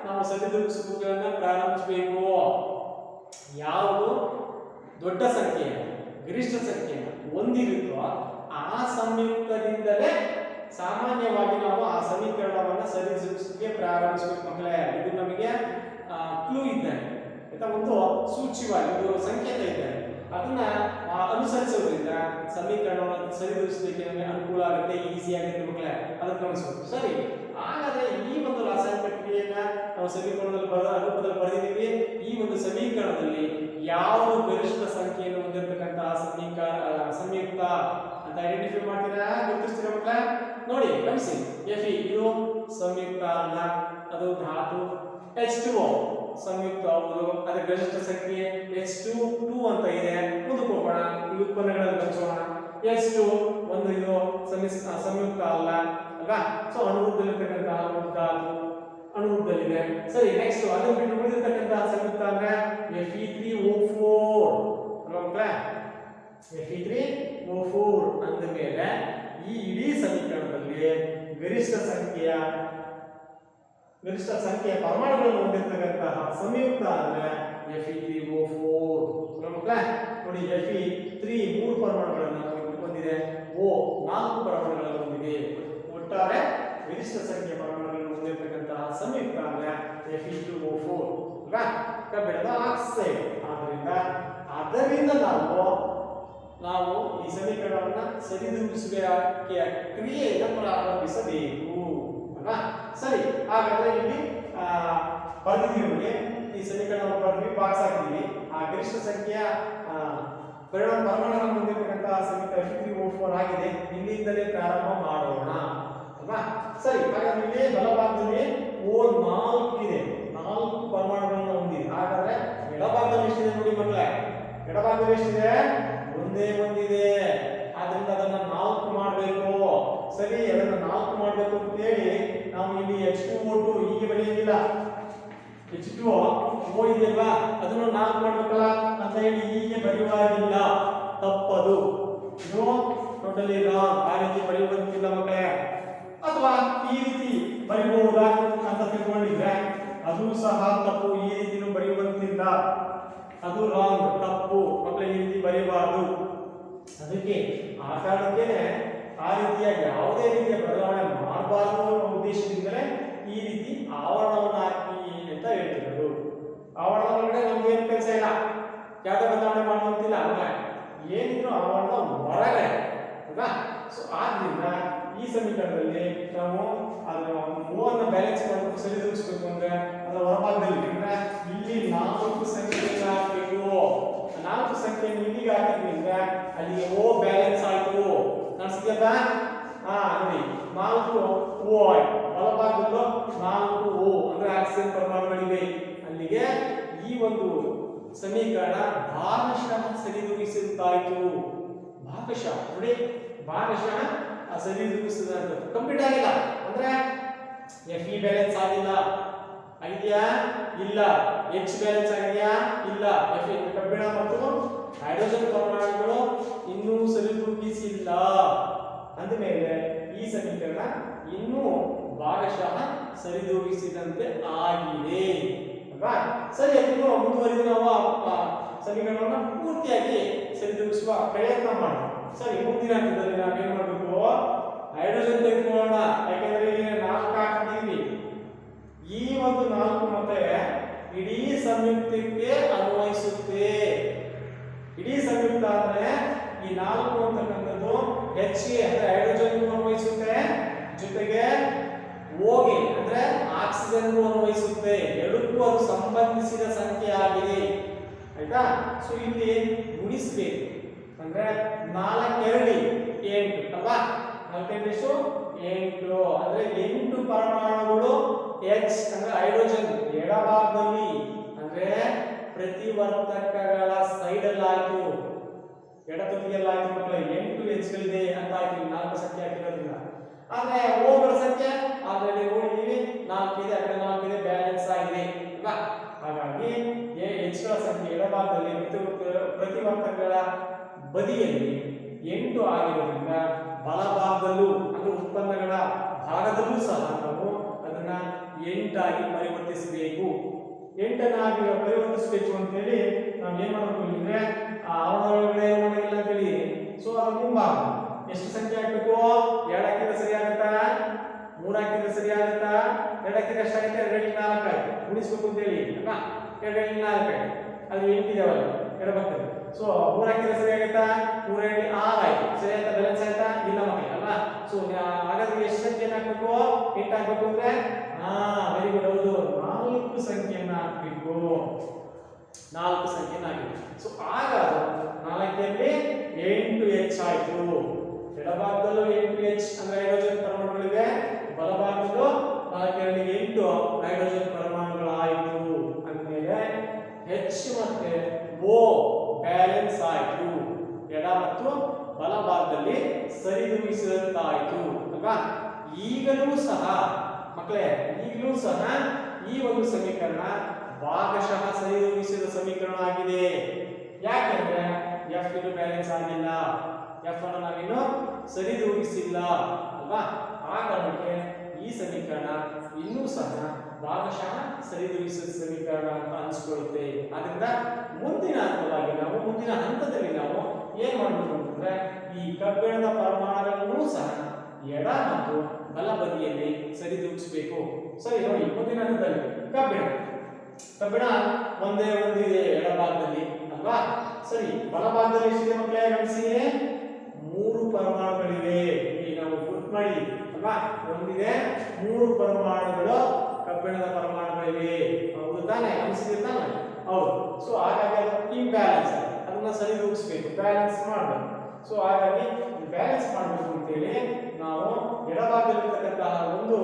Speaker 1: ನಾವು ಸರಿದೂಗಿಸುವುದನ್ನು ಪ್ರಾರಂಭಿಸಬೇಕು. ಯಾವುದು ದೊಡ್ಡ ಸಂಖ್ಯೆ ಗರಿಷ್ಠ ಸಂಖ್ಯೆಯನ್ನು ಹೊಂದಿರುತ್ತೋ ಆ ಸಂಯುಕ್ತದಿಂದಲೇ ಸಾಮಾನ್ಯವಾಗಿ ನಾವು ಆ ಸಮೀಕರಣವನ್ನು ಸರಿದೂಗಿಸಲಿಕ್ಕೆ ಪ್ರಾರಂಭಿಸಬೇಕು ಮಕ್ಕಳೇ. ಇದು ನಮಗೆ ಕ್ಲೂ ಇದ್ದಂತೆ ಆಯ್ತಾ, ಒಂದು ಸೂಚ್ಯವಾಗಿ ಒಂದು ಸಂಕೇತ ಇದ್ದಂತೆ. ಅದನ್ನ ಅನುಸರಿಸೋದ್ರಿಂದ ಸಮೀಕರಣವನ್ನು ಸರಿದೂಗಿಸಲಿಕ್ಕೆ ನಮಗೆ ಅನುಕೂಲ ಆಗುತ್ತೆ, ಈಸಿ ಆಗುತ್ತೆ ಮಕ್ಕಳೇ. ಅದನ್ನು ಗಮನಿಸಬೇಕು. ಸರಿ, ಹಾಗಾದ್ರೆ ಈ ಒಂದು ರಾಸಾಯನಿಕ ಕ್ರಿಯೆಯನ್ನ ನಾವು ಸಮೀಕರಣದಲ್ಲಿ ರೂಪದಲ್ಲಿ ಬರೆದಿದ್ದೀವಿ. ಈ ಒಂದು ಸಮೀಕರಣದಲ್ಲಿ ಯಾವುದು ಗರಿಷ್ಠ ಸಂಖ್ಯೆಯನ್ನು ಹೊಂದಿರತಕ್ಕಂತಹ ಸಂಯುಕ್ತ ಅಂತ ಐಡೆಂಟಿಫೈ ಮಾಡ್ತೀರಾ, ಗುರುತಿಸ್ತೀರಾ ಮಕ್ಕಳ? ನೋಡಿ ಗಮನಿಸಿ. Fe ಇದು ಸಂಯುಕ್ತ ಅಲ್ಲ, ಅದು ಧಾತು. H2O ಸಂಯುಕ್ತ ಹೌದು, ಅದರ ಗರಿಷ್ಠ ಸಂಖ್ಯೆ H2 ಅಂತ ಇದೆ. ಮುಂದಕ್ಕೆ ಹೋಗೋಣ, ಈ ಉತ್ಪನ್ನಗಳನ್ನು ಗಮನಿಸೋಣ. H2 ಒಂದು ಇದು ಸಂಯುಕ್ತ ಅಲ್ಲ ಅಲ್ವಾ? ಸೊ ಅಣುರೂಪದಲ್ಲಿರ್ತಕ್ಕಂತಹ ಒಂದು ಧಾತು ಅಣುರೂಪದಲ್ಲಿದೆ. ಸರಿ, ನೆಕ್ಸ್ಟ್ ಅದನ್ನು ಬಿಟ್ಟು ಉಳಿದಿರ್ತಕ್ಕಂತಹ ಸಂಯುಕ್ತ ಅಂದ್ರೆ Fe3O4 ಅಲ್ವಾ ಮಕ್ಕಳ? Fe3O4 ಅಂದ ಮೇಲೆ ಈ ಇಡೀ ಸಮೀಕರಣದಲ್ಲಿ ಗರಿಷ್ಠ ಸಂಖ್ಯೆಯ ಪರಮಾಣುಗಳನ್ನು ಹೊಂದಿರತಕ್ಕಂತಹ ಸಂಯುಕ್ತ ಅಂದ್ರೆ Fe3O4 ಮಕ್ಕಳ. ನೋಡಿ Fe3 3 ಪರಮಾಣುಗಳನ್ನು ಹೊಂದಿದೆ, O 4 ಪರಮಾಣುಗಳನ್ನು ಹೊಂದಿದೆ. ಒಟ್ಟಾರೆ ಗರಿಷ್ಠ ಸಂಖ್ಯೆಯ ಪರಮಾಣುಗಳನ್ನು ಹೊಂದಿರತಕ್ಕಂತಹ ಸಂಯುಕ್ತ ಅಂದ್ರೆ Fe2O4 ಅಲ್ವಾ? ಕಬ್ಬಿಣದ ಆಕ್ಸೈಡ್. ಅದರಿಂದ ನಾವು ಈ ಸಮೀಕರಣವನ್ನು ಸರಿದೂಗಿಸುವ ಕ್ರಿಯೆಯನ್ನು ಪ್ರಾರಂಭಿಸಬೇಕು ಅಲ್ವಾ? ಸರಿ, ಹಾಗಾದ್ರೆ ಇಲ್ಲಿ ಬರೆದಿದ್ದೀವಿ, ಈ ಸಮೀಕರಣವನ್ನು ಬರೆದ್ವಿ, ಬಾಕ್ಸ್ ಹಾಕಿದ್ದೀವಿ. ಆ ಗರಿಷ್ಠ ಸಂಖ್ಯೆಯ ಪರಮಾಣುಗಳನ್ನು ಹೊಂದಿರತಕ್ಕಂತಹ ಸಂಯುಕ್ತ Fe3O4 ಆಗಿದೆ. ಇಲ್ಲಿಂದಲೇ ಪ್ರಾರಂಭ ಮಾಡೋಣ ಅಲ್ವಾ? ಸರಿ, ಹಾಗಾದ್ರೆ ಇಲ್ಲಿ ಬಲಭಾಗದಲ್ಲಿ O4 ಇದೆ, 4 ಪರಮಾಣುಗಳನ್ನು ಹೊಂದಿದೆ. ಹಾಗಾದ್ರೆ ಎಡಭಾಗದಲ್ಲಿ ಎಷ್ಟಿದೆ ನೋಡಿ ಮಕ್ಕಳೇ? ಎಡಭಾಗದಲ್ಲಿ ಎಷ್ಟಿದೆ? ಒಂದೇ ಒಂದಿದೆ. ಆದ್ರಿಂದ ಅದನ್ನ 4 ಮಾಡಬೇಕು. ಸರಿ, ಅದನ್ನ 4 ಮಾಡಬೇಕು ಅಂತ ಹೇಳಿ ನಾವು ಇಲ್ಲಿ H2O2 ಹೀಗೆ ಬರೆಯೋದಿಲ್ಲ. H2O ಇದೆಯಲ್ವಾ, ಅದನ್ನು 4 ಮಾಡಬೇಕಲ್ಲ ಅಂತ ಹೇಳಿ ಹೀಗೆ ಬರೆಯುವಾಗಿಲ್ಲ, ತಪ್ಪದು. ಇದು ಟೋಟಲಿ ರಾಂಗ್. ಆ ರೀತಿ ಬರೆಯುವಂತಿಲ್ಲ ಮಕ್ಕಳೇ. ಅಥವಾ ಈ ರೀತಿ ಬರೆಯಬಹುದಾ ಅಂತ ತಿಳ್ಕೊಂಡಿದ್ರೆ ಅದು ಸಹ ತಪ್ಪು. ಈ ರೀತಿನೂ ಬರೆಯುವಂತಿಲ್ಲ, ಅದು ರಾಂಗ್, ತಪ್ಪು ಮಕ್ಕಳೇ. ಈ ರೀತಿ ಬರೆಯಬಾರದು. ಅದಕ್ಕೆ ಆ ಕಾರಣಕ್ಕೆ ಆ ರೀತಿಯ ಯಾವುದೇ ರೀತಿಯ ಬದಲಾವಣೆ ಮಾಡಬಾರದು ಅನ್ನೋ ಉದ್ದೇಶದಿಂದಲೇ ಈ ರೀತಿ ಆವರಣವನ್ನು ಹಾಕಿ ಅಂತ ಹೇಳ್ತಿರೋದು. ಆವರಣ ಒಳಗಡೆ ನಮ್ಗೆ ಏನು ಕೆಲಸ ಇಲ್ಲ, ಯಾವುದೇ ಬದಲಾವಣೆ ಮಾಡುವಂತಿಲ್ಲ ಅಲ್ವಾ? ಏನಿದ್ರು ಆವರಣದ ಹೊರಗಡೆ ಅಲ್ವಾ? ಸೊ ಆದ್ರಿಂದ ಈ ಸಮೀಕರಣದಲ್ಲಿ ನಾವು ಅದರ ಮೂವನ್ನ ಬ್ಯಾಲೆನ್ಸ್ ಮಾಡಬೇಕು, ಸರಿದೂಗಿಸಬೇಕು ಅಂದ್ರೆ ಅದರ ಹೊರಭಾಗದಲ್ಲಿ ಅಂದ್ರೆ ಇಲ್ಲಿ 4 ಸಂಖ್ಯೆಯನ್ನು ಹಾಕಬೇಕು. 4 ಸಂಖ್ಯೆಯನ್ನು ಇಲ್ಲಿಗೆ ಹಾಕಿದ್ರಿಂದ ಅಲ್ಲಿಗೆ O ಬ್ಯಾಲೆನ್ಸ್ ಆಯ್ತು. ಕಾಣಿಸ್ತಿದೆಯಲ್ಲ? ನೋಡಿ 4 O ಆಯ್ತು. ಬಲಭಾಗದಲ್ಲೂ 4 O ಅಂದ್ರೆ ಆಕ್ಸಿಜನ್ ಪರಮಾಣುಗಳಿವೆ. ಅಲ್ಲಿಗೆ ಈ ಒಂದು ಸಮೀಕರಣ ಭಾಗಶಃ ಸರಿದೂಗಿಸುತ್ತಾಯಿತು. ಭಾಗಶಃ ನೋಡಿ, ಭಾಗಶಃ ಸರಿದೂಗಿಸಿದಂತ ಕಂಪ್ಲೀಟ್ ಆಗಿಲ್ಲ ಅಂದ್ರೆ Fe ಬ್ಯಾಲೆನ್ಸ್ ಆಗಿಲ್ಲ. ಆಗಿದೆಯಾ? ಇಲ್ಲ. H ಬ್ಯಾಲೆನ್ಸ್ ಆಗಿದೆಯಾ? ಇಲ್ಲ. Fe ಕಬ್ಬಿಣ ಮತ್ತು ಹೈಡ್ರೋಜನ್ ಪರಮಾಣುಗಳು ಇನ್ನೂ ಸರಿದೂಗಿಸಿಲ್ಲ. ಅಂದಮೇಲೆ ಈ ಸಮೀಕರಣ ಇನ್ನೂ ಭಾಗಶಃ ಸರಿದೂಗಿಸಿದಂತೆ ಆಗಿದೆ ಅಲ್ವಾ? ಸರಿ, ಅದನ್ನು ಮುಂದುವರಿದು ನಾವು ಸಮೀಕರಣವನ್ನು ಪೂರ್ತಿಯಾಗಿ ಸರಿದೂಗಿಸುವ ಪ್ರಯತ್ನ ಮಾಡೋಣ. ಸರಿ, ಮುಂದಿನ ಹಂತದಲ್ಲಿ ನಾವೇನ್ ಮಾಡಬೇಕು? ಹೈಡ್ರೋಜನ್ ತೆಗೆದುಕೊಳ್ಳೋಣ. ಯಾಕೆಂದ್ರೆ ಇಲ್ಲಿ 4 ಹಾಕಿದ್ದೀವಿ. ಈ ಒಂದು 4 ಮತ್ತೆ ಇಡೀ ಸಂಯುಕ್ತಕ್ಕೆ ಅನ್ವಯಿಸುತ್ತೆ. ಇಡೀ ಸಂಯುಕ್ತ ಅಂದ್ರೆ ಈ 4 ಅಂತಕ್ಕಂಥದ್ದು H ಅಂದ್ರೆ ಹೈಡ್ರೋಜನ್ ಅನ್ವಯಿಸುತ್ತೆ, ಜೊತೆಗೆ O ಗೆ ಅಂದ್ರೆ ಆಕ್ಸಿಜನ್ ಅನ್ವಯಿಸುತ್ತೆ. ಎರಡಕ್ಕೂ ಅದು ಸಂಬಂಧಿಸಿದ ಸಂಖ್ಯೆ ಆಗಿದೆ. ಆಯ್ತಾ? ಸೊ ಇಲ್ಲಿ ಗುಣಿಸಬೇಕು ಅಂದ್ರೆ 4 2 8 ಅಲ್ವಾ? 4 8 ಅಂದ್ರೆ 8 ಪರಮಾಣುಗಳು H ಅಂದ್ರೆ ಹೈಡ್ರೋಜನ್ ಎಡಭಾಗದಲ್ಲಿ ಅಂದ್ರೆ ಪ್ರತಿವರ್ತಕಗಳ ಸೈಡ್ ಅಲ್ಲಿ ಆಯ್ತು, ಎಡ ತುದಿಯಲ್ಲಿ ಆಯ್ತು ಮಕ್ಕಳೇ. 8 H ಗಳಿದೆ ಅಂತ ಆಯ್ತು 4 ಸಂಖ್ಯೆ ಹಾಕಿರೋದ್ರಿಂದ. ಆದ್ರೆ O ಗಳ ಸಂಖ್ಯೆ ಆಲ್ರೆಡಿ ನೋಡಿದೀವಿ, 4 ಇದೆ, ಆ ಕಡೆ 4 ಇದೆ, ಬ್ಯಾಲೆನ್ಸ್ ಆಗಿದೆ ಅಲ್ವಾ? ಹಾಗಾಗಿ H ಗಳ ಸಂಖ್ಯೆ ಎಡಭಾಗದಲ್ಲಿ ಪ್ರತಿವರ್ತಕಗಳ ಬದಿಯಲ್ಲಿ 8 ಆಗಿರೋದ್ರಿಂದ ಬಲಭಾಗದಲ್ಲೂ ಅಂದ್ರೆ ಉತ್ಪನ್ನಗಳ ಭಾಗದಲ್ಲೂ ಸಹ ನಾವು ಅದನ್ನ 8 ಆಗಿ ಪರಿವರ್ತಿಸಬೇಕು. 8 ಪರಿವರ್ತಿಸಬೇಕು ಅಂತ ಹೇಳಿ ನಾವು ಏನ್ ಮಾಡಬೇಕು ಅಂದ್ರೆ ಅವನೊಳಗಡೆ ಏನಿಲ್ಲ ಅಂತ ಹೇಳಿ ಸೊ ಅದು ಮುಂಭಾಗ ಎಷ್ಟು ಸಂಖ್ಯೆ ಹಾಕ್ಬೇಕು? 2 ಹಾಕಿದ್ರೆ ಸರಿ ಆಗುತ್ತಾ? 3 ಹಾಕಿದ್ರೆ ಸರಿ ಆಗುತ್ತಾ? 2 ಹಾಕಿದ್ರೆ ಎಷ್ಟಾಗುತ್ತೆ? 2 × 4 ಆಯ್ತು. ಗುಣಿಸ್ಬೇಕು ಅಂತ ಹೇಳಿ ಅಲ್ವಾ? 2 × 4 ಆಯ್ತು. ಅದು 8 ಇದಾವಲ್ಲ ಎಡಪಕ್ಕದಲ್ಲಿ. ಸೊ 3 ಹಾಕಿದ್ರೆ ಸರಿ ಆಗುತ್ತಾ? 3 × 6 ಆಯ್ತು. ಸರಿ ಆಯ್ತಾ? ಬ್ಯಾಲೆನ್ಸ್ ಆಯ್ತಾ? ಇಲ್ಲ ಮಕ್ಕಳೇ ಅಲ್ವಾ? ಸೊ ಹಾಗಾದ್ರೆ ಎಷ್ಟು ಸಂಖ್ಯೆಯನ್ನು ಹಾಕ್ಬೇಕು? 8 ಹಾಕ್ಬೇಕು ಅಂದ್ರೆ ವೆರಿ ಗುಡ್. ಹೌದು, 4 ಸಂಖ್ಯೆಯನ್ನು ಹಾಕ್ಬೇಕು. 4 ಸಂಖ್ಯೆಯನ್ನು ಹಾಕಿ. ಸೊ ಆಗ 4ರಲ್ಲಿ 8H ಆಯ್ತು. ಎಡಭಾಗದಲ್ಲೂ 8H ಅಂದ್ರೆ ಹೈಡ್ರೋಜನ್ ಪರಮಾಣುಗಳಿವೆ. ಬಲಭಾಗದಲ್ಲೂ 4ರಲ್ಲಿ 8 ಹೈಡ್ರೋಜನ್ ಪರಮಾಣುಗಳಾಯಿತು. ಅಂದಮೇಲೆ H ಮತ್ತೆ O ಬ್ಯಾಲೆನ್ಸ್ ಆಯಿತು. ಎಡ ಮತ್ತು ಬಲಭಾಗದಲ್ಲಿ ಸರಿದೂಗಿಸಿದಂತಾಯಿತು ಅಲ್ವಾ? ಈಗಲೂ ಸಹ ಮಕ್ಕಳೇ, ಈಗಲೂ ಸಹ ಈ ಒಂದು ಸಮೀಕರಣ ಭಾಗಶಃ ಸರಿದೂಗಿಸಿದ ಸಮೀಕರಣ ಆಗಿದೆ. ಯಾಕೆಂದ್ರೆ ಎಫ್ ಇದು ಬ್ಯಾಲೆನ್ಸ್ ಆಗಿಲ್ಲ, ಎಫ್ ಅನ್ನು ನಾವಿನ್ನು ಸರಿದೂಗಿಸಿಲ್ಲ ಅಲ್ವಾ? ಆ ಕಾರಣಕ್ಕೆ ಈ ಸಮೀಕರಣ ಇನ್ನೂ ಸಹ ಭಾಗಶಃ ಸರಿದೂಗಿಸಿದ ಸಮೀಕರಣ ಅಂತ ಅನಿಸ್ಕೊಳ್ಳುತ್ತೆ. ಆದ್ರಿಂದ ಮುಂದಿನ ಹಂತದಲ್ಲಿ ನಾವು ಏನ್ ಮಾಡಬೇಕು ಅಂತಂದ್ರೆ ಈ ಕಬ್ಬಿಣದ ಪರಮಾಣುಗಳನ್ನು ಸಹ ಎಡ ಮತ್ತು ಬಲ ಬದಿಯಲ್ಲಿ ಸರಿದೂಗಿಸಬೇಕು. ಸರಿ ನೋಡಿ, ಮುಂದಿನ ಹಂತದಲ್ಲಿ ಕಬ್ಬಿಣ ಒಂದೇ ಒಂದಿದೆ ಎಡಭಾಗದಲ್ಲಿ ಅಲ್ವಾ? ಸರಿ, ಬಲಭಾಗದಲ್ಲಿ ಎಷ್ಟಿದೆ ಮಕ್ಕಳೇ ಗಮನಿಸಿ? 3 ಪರಮಾಣುಗಳಿವೆ. ಈಗ ನಾವು ಗುರುತು ಮಾಡಿ ಅಲ್ವಾ? ಒಂದಿದೆ, 3 ಪರಮಾಣುಗಳು ಕಬ್ಬಿಣದ ಪರಮಾಣುಗಳಿವೆ. ಹೌದು ತಾನೆ? ಗಮನಿಸಿದ್ರೆ ತಾನೆ? ಹೌದು. ಸೊ ಹಾಗಾಗಿ ಅದು ಇಂಬ್ಯಾಲೆನ್ಸ್, ಅದನ್ನ ಸರಿದೂಗಿಸಬೇಕು, ಬ್ಯಾಲೆನ್ಸ್ ಮಾಡಬೇಕು. ಸೊ ಹಾಗಾಗಿ ಬ್ಯಾಲೆನ್ಸ್ ಮಾಡಬೇಕು ಅಂತೇಳಿ ನಾವು ಎಡಭಾಗದಲ್ಲಿರ್ತಕ್ಕಂತಹ ಒಂದು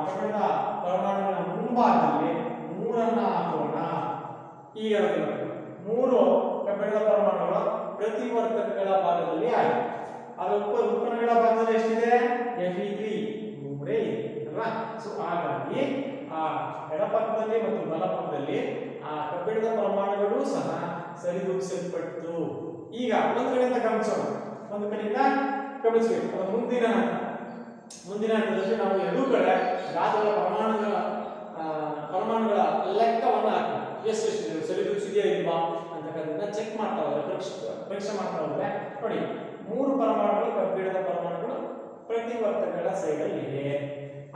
Speaker 1: ಕಬ್ಬಿಣದ ಪರಮಾಣುವಿನ ಮುಂಭಾಗದಲ್ಲಿ 3 ಹಾಕೋಣ. ಈಗ 3 ಕಬ್ಬಿಣದ ಪರಮಾಣುಗಳು ಪ್ರತಿವರ್ತಕಗಳ ಭಾಗದಲ್ಲಿ ಆಯಿತು. ಅದರ ಉತ್ಪನ್ನಗಳ ಭಾಗದಲ್ಲಿ ಎಷ್ಟಿದೆ? Fe3 3 ಅಲ್ವಾ? ಸೊ ಹಾಗಾಗಿ ಆ ಎಡಪಕ್ಕದಲ್ಲಿ ಮತ್ತು ಬಲಪಕ್ಕದಲ್ಲಿ ಆ ಕಬ್ಬಿಣದ ಪರಮಾಣುಗಳು ಸಹ ಸರಿದೂಗಿಸಲ್ಪಟ್ಟು ಈಗ ಒಂದು ಕಡೆಯಿಂದ ಗಮನಿಸೋಣ. ಒಂದು ಕಡೆಯಿಂದ ಗಮನಿಸಬೇಕು. ಮುಂದಿನ ಹಂತದಲ್ಲಿ ನಾವು ಎರಡೂ ಕಡೆ ಗಾತ್ರದ ಪರಮಾಣುಗಳ ಲೆಕ್ಕವನ್ನು ಹಾಕಿ ಎಷ್ಟು ಸರಿದೂಗಿಸಿದೆಯಾ ಇಲ್ವಾ ಅಂತಕ್ಕಂಥದ್ದನ್ನ ಚೆಕ್ ಮಾಡ್ತಾ ಹೋದ್ರೆ, ಪರೀಕ್ಷೆ ಮಾಡ್ತಾ ಹೋದ್ರೆ ನೋಡಿ, 3 ಪರಮಾಣುಗಳು ಕಬ್ಬಿಣದ ಪರಮಾಣುಗಳು ಪ್ರತಿವರ್ತಕಗಳ ಸೈಡಲ್ಲಿ ಇದೆ.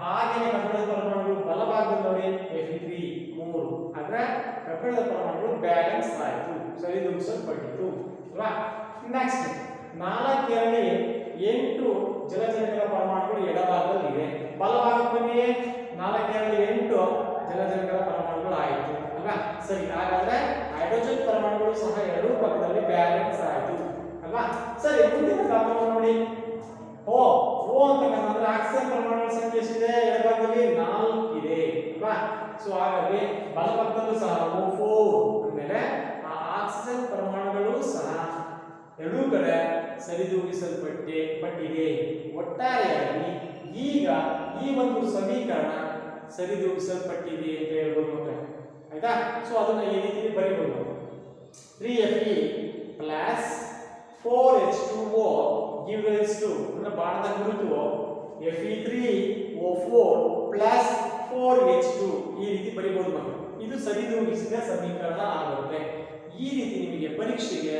Speaker 1: ಹಾಗೆಯೇ ಕಬ್ಬಿಣದ ಪರಮಾಣುಗಳು ಬಲಭಾಗದಲ್ಲಿ ನೋಡಿ Fe3 3 ಅಂದ್ರೆ ಕಬ್ಬಿಣದ ಪರಮಾಣುಗಳು ಬ್ಯಾಲೆನ್ಸ್ ಆಯಿತು, ಸರಿದೂಗಿಸಲ್ಪಟ್ಟಿತು ಅಲ್ವಾ? ನೆಕ್ಸ್ಟ್ 4ರಲ್ಲಿ 8 ಜಲಜನಕದ ಪರಮಾಣುಗಳು ಎಡಭಾಗದಲ್ಲಿ ಇದೆ. ಬಲಭಾಗಕ್ಕೆ ಬನ್ನಿ, 4ರಲ್ಲಿ 8 ಜಲಜನಕದ ಪರಮಾಣುಗಳು ಆಯಿತು ಅಲ್ವಾ? ಸರಿ, ಹಾಗಾದ್ರೆ ಹೈಡ್ರೋಜನ್ ಪರಮಾಣುಗಳು ಸಹ ಎರಡೂ ಪಕ್ಕದಲ್ಲಿ ಬ್ಯಾಲೆನ್ಸ್ ಆಯಿತು ಅಲ್ವಾ? ಸರಿ, ಮುಂದಿನ ಗಾತ್ರವನ್ನು ನೋಡಿ. ಓ ಅಂತಕ್ಕಂದ್ರೆ ಆಕ್ಸಿಜನ್ ಪರಮಾಣುಗಳ ಸಂಖ್ಯೆ ಎಷ್ಟಿದೆ? ಎಡಭಾಗದಲ್ಲಿ 4 ಇದೆ ಅಲ್ವಾ? ಸೊ ಹಾಗಾಗಿ ಬಲಭಾಗದಲ್ಲೂ ಸಹ O4 ಅಂದಮೇಲೆ ಆ ಆಕ್ಸಿಜನ್ ಪರಮಾಣುಗಳು ಸಹ ಎರಡೂ ಕಡೆ ಸರಿದೂಗಿಸಲ್ಪಟ್ಟಿದೆ. ಒಟ್ಟಾರೆಯಾಗಿ ಈಗ ಈ ಒಂದು ಸಮೀಕರಣ ಸರಿದೂಗಿಸಲ್ಪಟ್ಟಿದೆ ಅಂತ ಹೇಳ್ಬೋದು ಮಕ್ಕಳೇ. ಆಯ್ತಾ? ಸೊ ಅದನ್ನ ಈ ರೀತಿ ಬರೀಬಹುದು. 3Fe plus 4H2O give rise to ಅಂದ್ರೆ ಬಾಣದ ಗುರುತು Fe3O4 plus 4H2 ಈ ರೀತಿ ಬರೀಬಹುದು ಮಕ್ಕಳು. ಇದು ಸರಿದೂಗಿಸಿದ ಸಮೀಕರಣ ಆಗುತ್ತೆ. ಈ ರೀತಿ ನಿಮಗೆ ಪರೀಕ್ಷೆಗೆ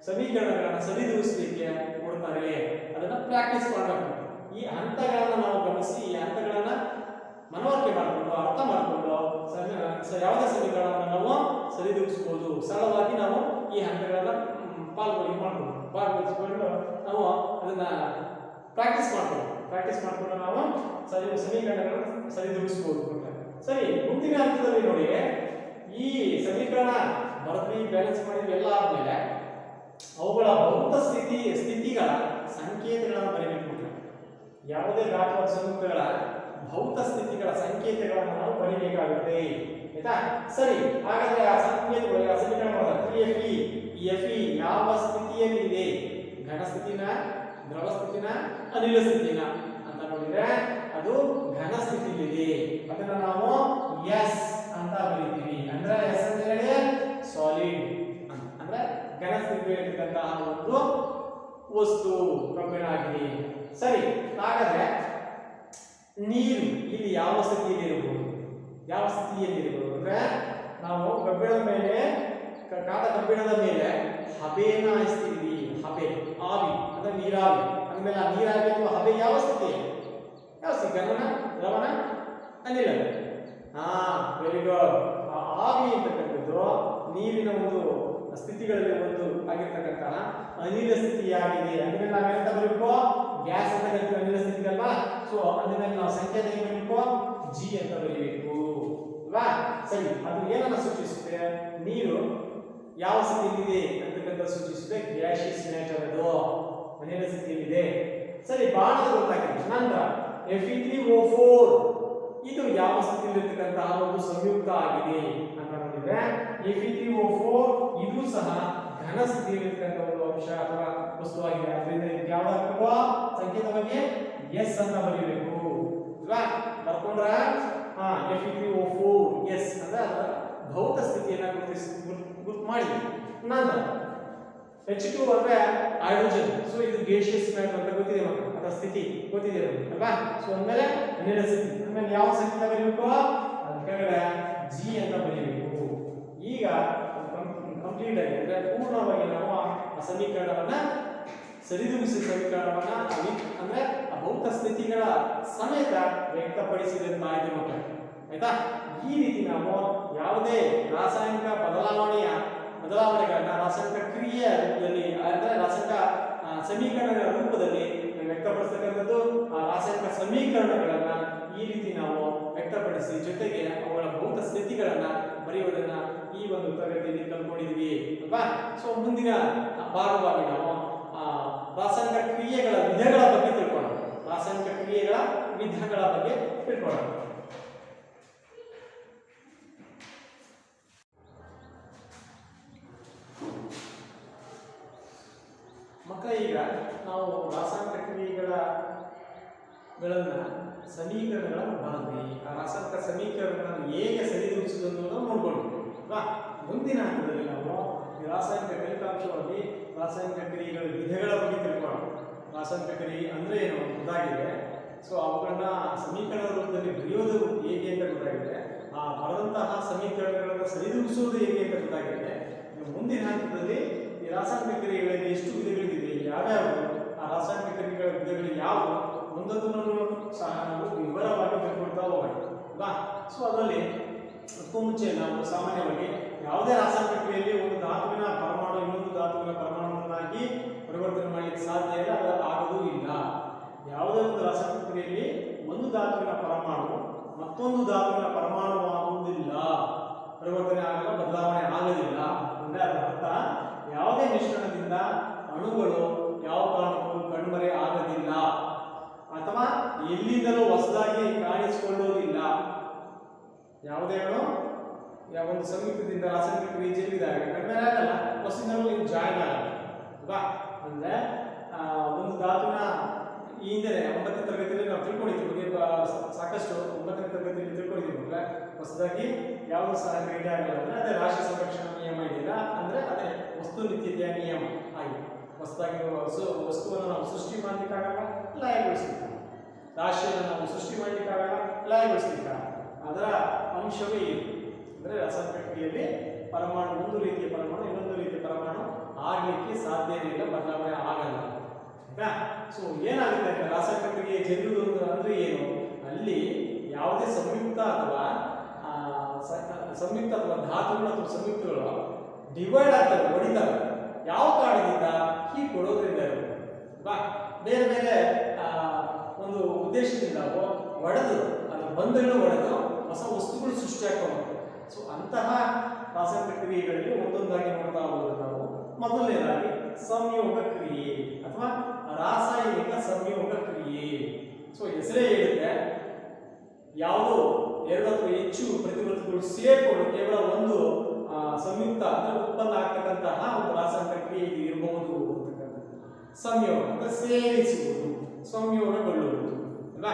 Speaker 1: ಸಮೀಕರಣಗಳನ್ನು ಸರಿದೂಗಿಸಲಿಕ್ಕೆ ಕೊಡ್ತಾರೆ. ಅದನ್ನ ಪ್ರಾಕ್ಟೀಸ್ ಮಾಡಬೇಕು. ಈ ಹಂತಗಳನ್ನು ನಾವು ಗಮನಿಸಿ, ಈ ಹಂತಗಳನ್ನ ಮನವರಿಕೆ ಮಾಡಿಕೊಂಡು ಅರ್ಥ ಮಾಡಿಕೊಂಡು ಯಾವುದೇ ಸಮೀಕರಣವನ್ನು ನಾವು ಸರಿದೂಗಿಸಬಹುದು. ಸರಳವಾಗಿ ನಾವು ಈ ಹಂತಗಳನ್ನ ಪಾಲ್ಗೊಳಿಸಿಕೊಂಡು ನಾವು ಅದನ್ನ ಪ್ರಾಕ್ಟೀಸ್ ಮಾಡ್ಕೊಂಡು ನಾವು ಸಮೀಕರಣಗಳನ್ನು ಸರಿದೂಗಿಸಬಹುದು. ಸರಿ, ಮುಂದಿನ ಹಂತದಲ್ಲಿ ನೋಡಿ, ಈ ಸಮೀಕರಣ ಬರೆದ್ವಿ, ಬ್ಯಾಲೆನ್ಸ್ ಮಾಡಿದ್ವಿ, ಎಲ್ಲ ಆದ್ಮೇಲೆ ಅವುಗಳ ಭೌತ ಸ್ಥಿತಿಗಳ ಸಂಕೇತಗಳನ್ನು ಬರೀಬೇಕು. ಯಾವುದೇ ಗಾತ್ರದ ಸಂಯುಕ್ತಗಳ ಭೌತ ಸ್ಥಿತಿಗಳ ಸಂಕೇತಗಳನ್ನು ನಾವು ಬರೀಬೇಕಾಗುತ್ತೆ. ಆಯ್ತಾ? ಸರಿ, ಹಾಗಾದ್ರೆ ಆ ಸಂಕೇತಗಳು ಸಮೀಕರಣ 3Fe ಈ Fe ಯಾವ ಸ್ಥಿತಿಯಲ್ಲಿ ಇದೆ? ಘನ ಸ್ಥಿತಿನ, ದ್ರವ ಸ್ಥಿತಿನ, ಅನಿಲ ಸ್ಥಿತಿನ ಅಂತ ನೋಡಿದ್ರೆ ಅದು ಘನ ಸ್ಥಿತಿಯಲ್ಲಿದೆ. ಅದನ್ನ ನಾವು S ಅಂತ ಬರೀತೀವಿ. ಅಂದ್ರೆ S ಅಂದ್ರೆ ಸಾಲಿಡ್, ಅಂದ್ರೆ ಘನ ಸ್ಥಿತಿ ಇರತಕ್ಕಂತಹ ಒಂದು ವಸ್ತು ಕಬ್ಬಿಣ ಆಗಿದೆ. ಸರಿ, ಹಾಗಾದ್ರೆ ನೀರು ಇಲ್ಲಿ ಯಾವ ಸ್ಥಿತಿಯಲ್ಲಿ ಇರಬಹುದು? ಯಾವ ಸ್ಥಿತಿಯಲ್ಲಿ ಇರಬಹುದು ಅಂದ್ರೆ ನಾವು ಕಬ್ಬಿಣದ ಮೇಲೆ ಕಾದ ಕಬ್ಬಿಣದ ಮೇಲೆ ಹಬೆಯನ್ನ ಹಾಯಿಸ್ತೀವಿ. ಹಬೆ, ಆವಿ ಅಂದ್ರೆ ನೀರಾವಿ. ಅಂದ್ಮೇಲೆ ಆ ನೀರಾವಿ ಅಥವಾ ಹಬೆ ಯಾವ ಸ್ಥಿತಿ? ಯಾವ ಸ್ಥಿತಿ? ಘನ, ದ್ರವಣ, ಅನಿಲ. Very good. ಆ ಆವಿ ಅಂತಕ್ಕಂಥದ್ದು ನೀರಿನ ಒಂದು ಸ್ಥಿತಿಗಳಲ್ಲಿ ಒಂದು ಆಗಿರ್ತಕ್ಕಂತಹ ಅನಿಲ ಸ್ಥಿತಿಯಾಗಿದೆ. ಅಂದ್ರೆ ನಾವೇನಂತ ಬರಬೇಕು? ಗ್ಯಾಸ್ ಅಂತ ಕರಿತೀವಿ ಅನಿಲ ಸ್ಥಿತಿ ಅಲ್ವಾ? ಸೊ ಅಂದ್ರೆ ನಾವು ಸಂಕೇತ ಏನು ಬರಬೇಕು? ಜಿ ಅಂತ ಬರೀಬೇಕು ಅಲ್ವಾ? ಸರಿ, ಅದು ಏನನ್ನ ಸೂಚಿಸುತ್ತೆ? ನೀರು ಯಾವ ಸ್ಥಿತಿಯಲ್ಲಿದೆ ಅಂತಕ್ಕಂಥ ಸೂಚಿಸುತ್ತೆ. ಗ್ಯಾಸಿಯಸ್ ಮ್ಯಾಟರ್, ಅದು ಅನಿಲ ಸ್ಥಿತಿಯಲ್ಲಿದೆ. ಸರಿ, ಬಾಣದ ಗೊತ್ತಾಗಿದೆ. ನಂತರ Fe3O4 ಇದು ಯಾವ ಸ್ಥಿತಿಯಲ್ಲಿರ್ತಕ್ಕಂತಹ ಒಂದು ಸಂಯುಕ್ತ ಆಗಿದೆ ಅಂತ ನೋಡಿದ್ರೆ Fe3O4 ಇದು ಸಹ ಘನ ಸ್ಥಿತಿಯಲ್ಲಿರ್ತಕ್ಕಂಥ ಒಂದು ಅಂಶ ಅಥವಾ ವಸ್ತುವಾಗಿದೆ. ಅದರಿಂದ ಇದಕ್ಕೆ ಯಾವ್ದಾಗಬೇಕು? ಸಂಕೇತವಾಗಿ ಎಸ್ ಅಂತ ಬರೀಬೇಕು ಅಲ್ವಾ? ಬರ್ಕೊಂಡ್ರ Fe3O4 ಎಸ್ ಅಂದ್ರೆ ಅದರ ಭೌತ ಸ್ಥಿತಿಯನ್ನ ಗುರುತು ಮಾಡಿ. ನಂತರ H2 ಅಂದ್ರೆ ಹೈಡ್ರೋಜನ್. ಸೊ ಇದು ಗೇಷಿಯಸ್ ಮ್ಯಾಟರ್ ಅಂತ ಗೊತ್ತಿದೆ ನಮಗೆ, ಅದರ ಸ್ಥಿತಿ ಗೊತ್ತಿದೆ ಅಲ್ವಾ? ಸೊ ಅಂದ್ಮೇಲೆ ಅನಿಲ ಸ್ಥಿತಿ. ಆಮೇಲೆ ಯಾವ ಸಂಕೇತ ಬರೀಬೇಕು? ಅದಕ್ಕೆ ಜಿ ಅಂತ ಬರೀಬೇಕು. ಈಗ ಕಂಪ್ಲೀಟ್ ಆಗಿ ಅಂದ್ರೆ ಪೂರ್ಣವಾಗಿ ನಾವು ಆ ಸಮೀಕರಣವನ್ನ ಸರಿದೂಗಿಸಿದ ಸಮೀಕರಣವನ್ನ ಅಂದ್ರೆ ಆ ಭೌತ ಸ್ಥಿತಿಗಳ ಸಮೇತ ವ್ಯಕ್ತಪಡಿಸಿದಂತಾಯ್ತು ಮಕ್ಕಳು. ಆಯ್ತಾ? ಈ ರೀತಿ ನಾವು ಯಾವುದೇ ರಾಸಾಯನಿಕ ಬದಲಾವಣೆಗಳನ್ನ ರಾಸಾಯನಿಕ ಕ್ರಿಯೆಯ ರೂಪದಲ್ಲಿ ಅಂದ್ರೆ ರಾಸಾಯನಿಕ ಸಮೀಕರಣಗಳ ರೂಪದಲ್ಲಿ ವ್ಯಕ್ತಪಡಿಸತಕ್ಕಂಥದ್ದು. ಆ ರಾಸಾಯನಿಕ ಸಮೀಕರಣಗಳನ್ನ ಈ ರೀತಿ ನಾವು ವ್ಯಕ್ತಪಡಿಸಿ ಜೊತೆಗೆ ಅವುಗಳ ಭೌತ ಸ್ಥಿತಿಗಳನ್ನ ಬರೆಯುವುದನ್ನ ಈ ಒಂದು ತರಗತಿಯಲ್ಲಿ ಕಲ್ತ್ಕೊಂಡಿದ್ವಿ ಅಲ್ವಾ? ಸೊ ಮುಂದಿನ ಭಾಗವಾಗಿ ನಾವು ರಾಸಾಯನಿಕ ಕ್ರಿಯೆಗಳ ವಿಧಗಳ ಬಗ್ಗೆ ತಿಳ್ಕೊಳ್ಳೋಣ. ರಾಸಾಯನಿಕ ಕ್ರಿಯೆಗಳ ವಿಧಗಳ ಬಗ್ಗೆ ತಿಳ್ಕೊಳ್ಳೋಣ. ಮಕ್ಕಳ, ಈಗ ನಾವು ರಾಸಾಯನಿಕ ಕ್ರಿಯೆಗಳನ್ನ ಸಮೀಕರಣಗಳನ್ನು ಬರೆದ್ವಿ. ಆ ರಾಸಾಯನಿಕ ಸಮೀಕರಣಗಳನ್ನು ಹೇಗೆ ಸರಿದೂಗಿಸುವುದು ಅನ್ನೋದನ್ನು ನೋಡ್ಕೊಂಡ್ವಿ ಅಲ್ವಾ? ಮುಂದಿನ ಹಂತದಲ್ಲಿ ನಾವು ಈ ರಾಸಾಯನಿಕ ಫಲಿತಾಂಶವಾಗಿ ರಾಸಾಯನಿಕ ಕ್ರಿಯೆಗಳ ವಿಧಗಳ ಬಗ್ಗೆ ತಿಳ್ಕೊಳ್ಳೋಣ. ರಾಸಾಯನಿಕ ಕ್ರಿಯೆ ಅಂದ್ರೆ ಏನು ಗೊತ್ತಾಗಿದೆ. ಸೊ ಅವುಗಳನ್ನ ಸಮೀಕರಣದ ರೂಪದಲ್ಲಿ ಬರೆಯೋದು ಹೇಗೆ ಅಂತ ಗೊತ್ತಾಗಿದೆ. ಆ ಬರೆದಂತಹ ಸಮೀಕರಣಗಳನ್ನು ಸರಿದೂಗಿಸುವುದು ಹೇಗೆ ಅಂತ ಗೊತ್ತಾಗಿದೆ. ಮುಂದಿನ ಹಂತದಲ್ಲಿ ಈ ರಾಸಾಯನಿಕ ಕ್ರಿಯೆಗಳಲ್ಲಿ ಎಷ್ಟು ವಿಧಗಳಿವೆ, ಯಾವ್ಯಾವ ಆ ರಾಸಾಯನಿಕ ಕ್ರಿಯೆಗಳ ವಿಧಗಳು ಯಾವುವು ಒಂದೊಂದನ್ನು ಸಹ ನಾವು ವಿವರವಾಗಿ ತಿಳ್ಕೊಳ್ತಾ ಹೋಗೋಣ ಅಲ್ವಾ? ಸೊ ಅದರಲ್ಲಿ ಮುಂಚೆ ನಾವು ಸಾಮಾನ್ಯವಾಗಿ ಯಾವುದೇ ರಾಸಾಯನಿಕ ಕ್ರಿಯೆಯಲ್ಲಿ ಒಂದು ಧಾತುವಿನ ಪರಮಾಣು ಇನ್ನೊಂದು ಧಾತುವಿನ ಪರಮಾಣುವನ್ನಾಗಿ ಪರಿವರ್ತನೆ ಮಾಡಲಿಕ್ಕೆ ಸಾಧ್ಯ ಇಲ್ಲ, ಅದು ಆಗೋದು ಇಲ್ಲ. ಯಾವುದೇ ಒಂದು ರಾಸಾಯನಿಕ ಕ್ರಿಯೆಯಲ್ಲಿ ಒಂದು ಧಾತುವಿನ ಪರಮಾಣು ಮತ್ತೊಂದು ಧಾತುವಿನ ಪರಮಾಣು ಆಗುವುದಿಲ್ಲ, ಪರಿವರ್ತನೆ ಆಗಲ್ಲ, ಬದಲಾವಣೆ ಆಗೋದಿಲ್ಲ. ಅಂದ್ರೆ ಅದರ ಅರ್ಥ ಯಾವುದೇ ಮಿಶ್ರಣದಿಂದ ಅಣುಗಳು ಯಾವ ಕಾರಣಕ್ಕೂ ಕಣ್ಮರೆ ಆಗೋದಿಲ್ಲ ಅಥವಾ ಎಲ್ಲಿಂದಲೂ ಹೊಸದಾಗಿ ಕಾಣಿಸಿಕೊಳ್ಳುವುದಿಲ್ಲ. ಯಾವುದೇ ಅಣು ಯಾವ ಒಂದು ಸಂಯುಕ್ತದಿಂದ ರಾಸಾಯನಿಕ ಕ್ರಿಯೆ ಜರುಗಿದಾಗ ಕಣ್ಮರೆ ಆಗಲ್ಲ, ಹೊಸದಿಂದಲೂ ಜಾಯಿನ್ ಆಗಲ್ಲ ಅಲ್ವಾ? ಅಂದ್ರೆ ಒಂದು ಧಾತುವಿನ ಈ ಹಿಂದೆ 9ನೇ ತರಗತಿಯಲ್ಲಿ ನಾವು ತಿಳ್ಕೊಂಡಿದ್ದೀವಿ, ಸಾಕಷ್ಟು 9ನೇ ತರಗತಿಯಲ್ಲಿ ತಿಳ್ಕೊಂಡಿದ್ದೀವಿ. ಅಂದ್ರೆ ಹೊಸದಾಗಿ ಯಾವುದು ಸಹ ಕ್ರಿಯೆ ಆಗಲ್ಲ ಅಂದ್ರೆ ಅದೇ ರಾಶಿ ಸಂರಕ್ಷಣಾ ನಿಯಮ ಇದೆಯಲ್ಲ, ಅಂದ್ರೆ ಅದೇ ವಸ್ತು ನಿತ್ಯತೆಯ ನಿಯಮ ಆಗಿದೆ. ಹೊಸದಾಗಿ ವಸ್ತುವನ್ನು ನಾವು ಸೃಷ್ಟಿ ಮಾಡಲಿಕ್ಕಾಗಲ್ಲ, ಲಯಗೊಳಿಸಲಿಕ್ಕೆ. ರಾಶಿಯನ್ನು ನಾವು ಸೃಷ್ಟಿ ಮಾಡಲಿಕ್ಕಾಗಲ್ಲ, ಲಯಗೊಳಿಸಲಿಕ್ಕಾಗಲ್ಲ. ಅದರ ಅಂಶವೇ ಇದು. ಅಂದ್ರೆ ರಾಸಾಯನಿಕ ಕ್ರಿಯೆಯಲ್ಲಿ ಪರಮಾಣು ಒಂದು ರೀತಿಯ ಪರಮಾಣು ಇನ್ನೊಂದು ರೀತಿಯ ಪರಮಾಣು ಆಗಲಿಕ್ಕೆ ಸಾಧ್ಯನೇ ಇಲ್ಲ, ಬದಲಾವಣೆ ಆಗಲ್ಲ. ಸೊ ಏನಾಗುತ್ತೆ ಅಂತ ರಾಸಾಯನಿಕ ಕ್ರಿಯೆ ಜರುಗುವುದು ಅಂದ್ರೆ ಏನು? ಅಲ್ಲಿ ಯಾವುದೇ ಸಂಯುಕ್ತ ಅಥವಾ ಧಾತುಗಳು ಅಥವಾ ಸಂಯುಕ್ತಗಳು ಡಿವೈಡ್ ಆಗ್ತವೆ, ಹೊಡಿತವೆ. ಯಾವ ಕಾರಣದಿಂದ? ಹೀಟ್ ಕೊಡೋದ್ರಿಂದ ಅಲ್ವಾ? ಬೇರೆ ಬೇರೆ ಒಂದು ಉದ್ದೇಶದಿಂದ ಒಡೆದು ಅದರ ಬಂಧಗಳು ಒಡೆದು ಹೊಸ ವಸ್ತುಗಳು ಸೃಷ್ಟಿಯಾಗ್ತವೆ. ಸೊ ಅಂತಹ ರಾಸಾಯನಿಕ ಕ್ರಿಯೆಗಳಲ್ಲಿ ಒಂದೊಂದಾಗಿ ನೋಡ್ತಾ ಹೋಗೋದು ನಾವು. ಮೊದಲನೇದಾಗಿ ಸಂಯೋಗ ಕ್ರಿಯೆ ಅಥವಾ ರಾಸಾಯನಿಕ ಸಂಯೋಗ ಕ್ರಿಯೆ. ಸೊ ಹೆಸರೇ ಹೇಳುತ್ತೆ, ಯಾವುದು ಎರಡು ಅಥವಾ ಹೆಚ್ಚು ಪ್ರತಿವರ್ತಕಗಳು ಸೇರಿಕೊಂಡು ಕೇವಲ ಒಂದು ಸಂಯುಕ್ತ ಅಂದ್ರೆ ಉತ್ಪನ್ನ ಆಗ್ತಕ್ಕಂತಹ ಒಂದು ರಾಸಾಯನಿಕ ಕ್ರಿಯೆ ಇರಬಹುದು ಅಂತಕ್ಕಂಥದ್ದು. ಸಂಯೋಗ ಅಂದ್ರೆ ಸೇರಿಸುವುದು, ಸಂಯೋಗಗೊಳ್ಳುವುದು ಅಲ್ವಾ?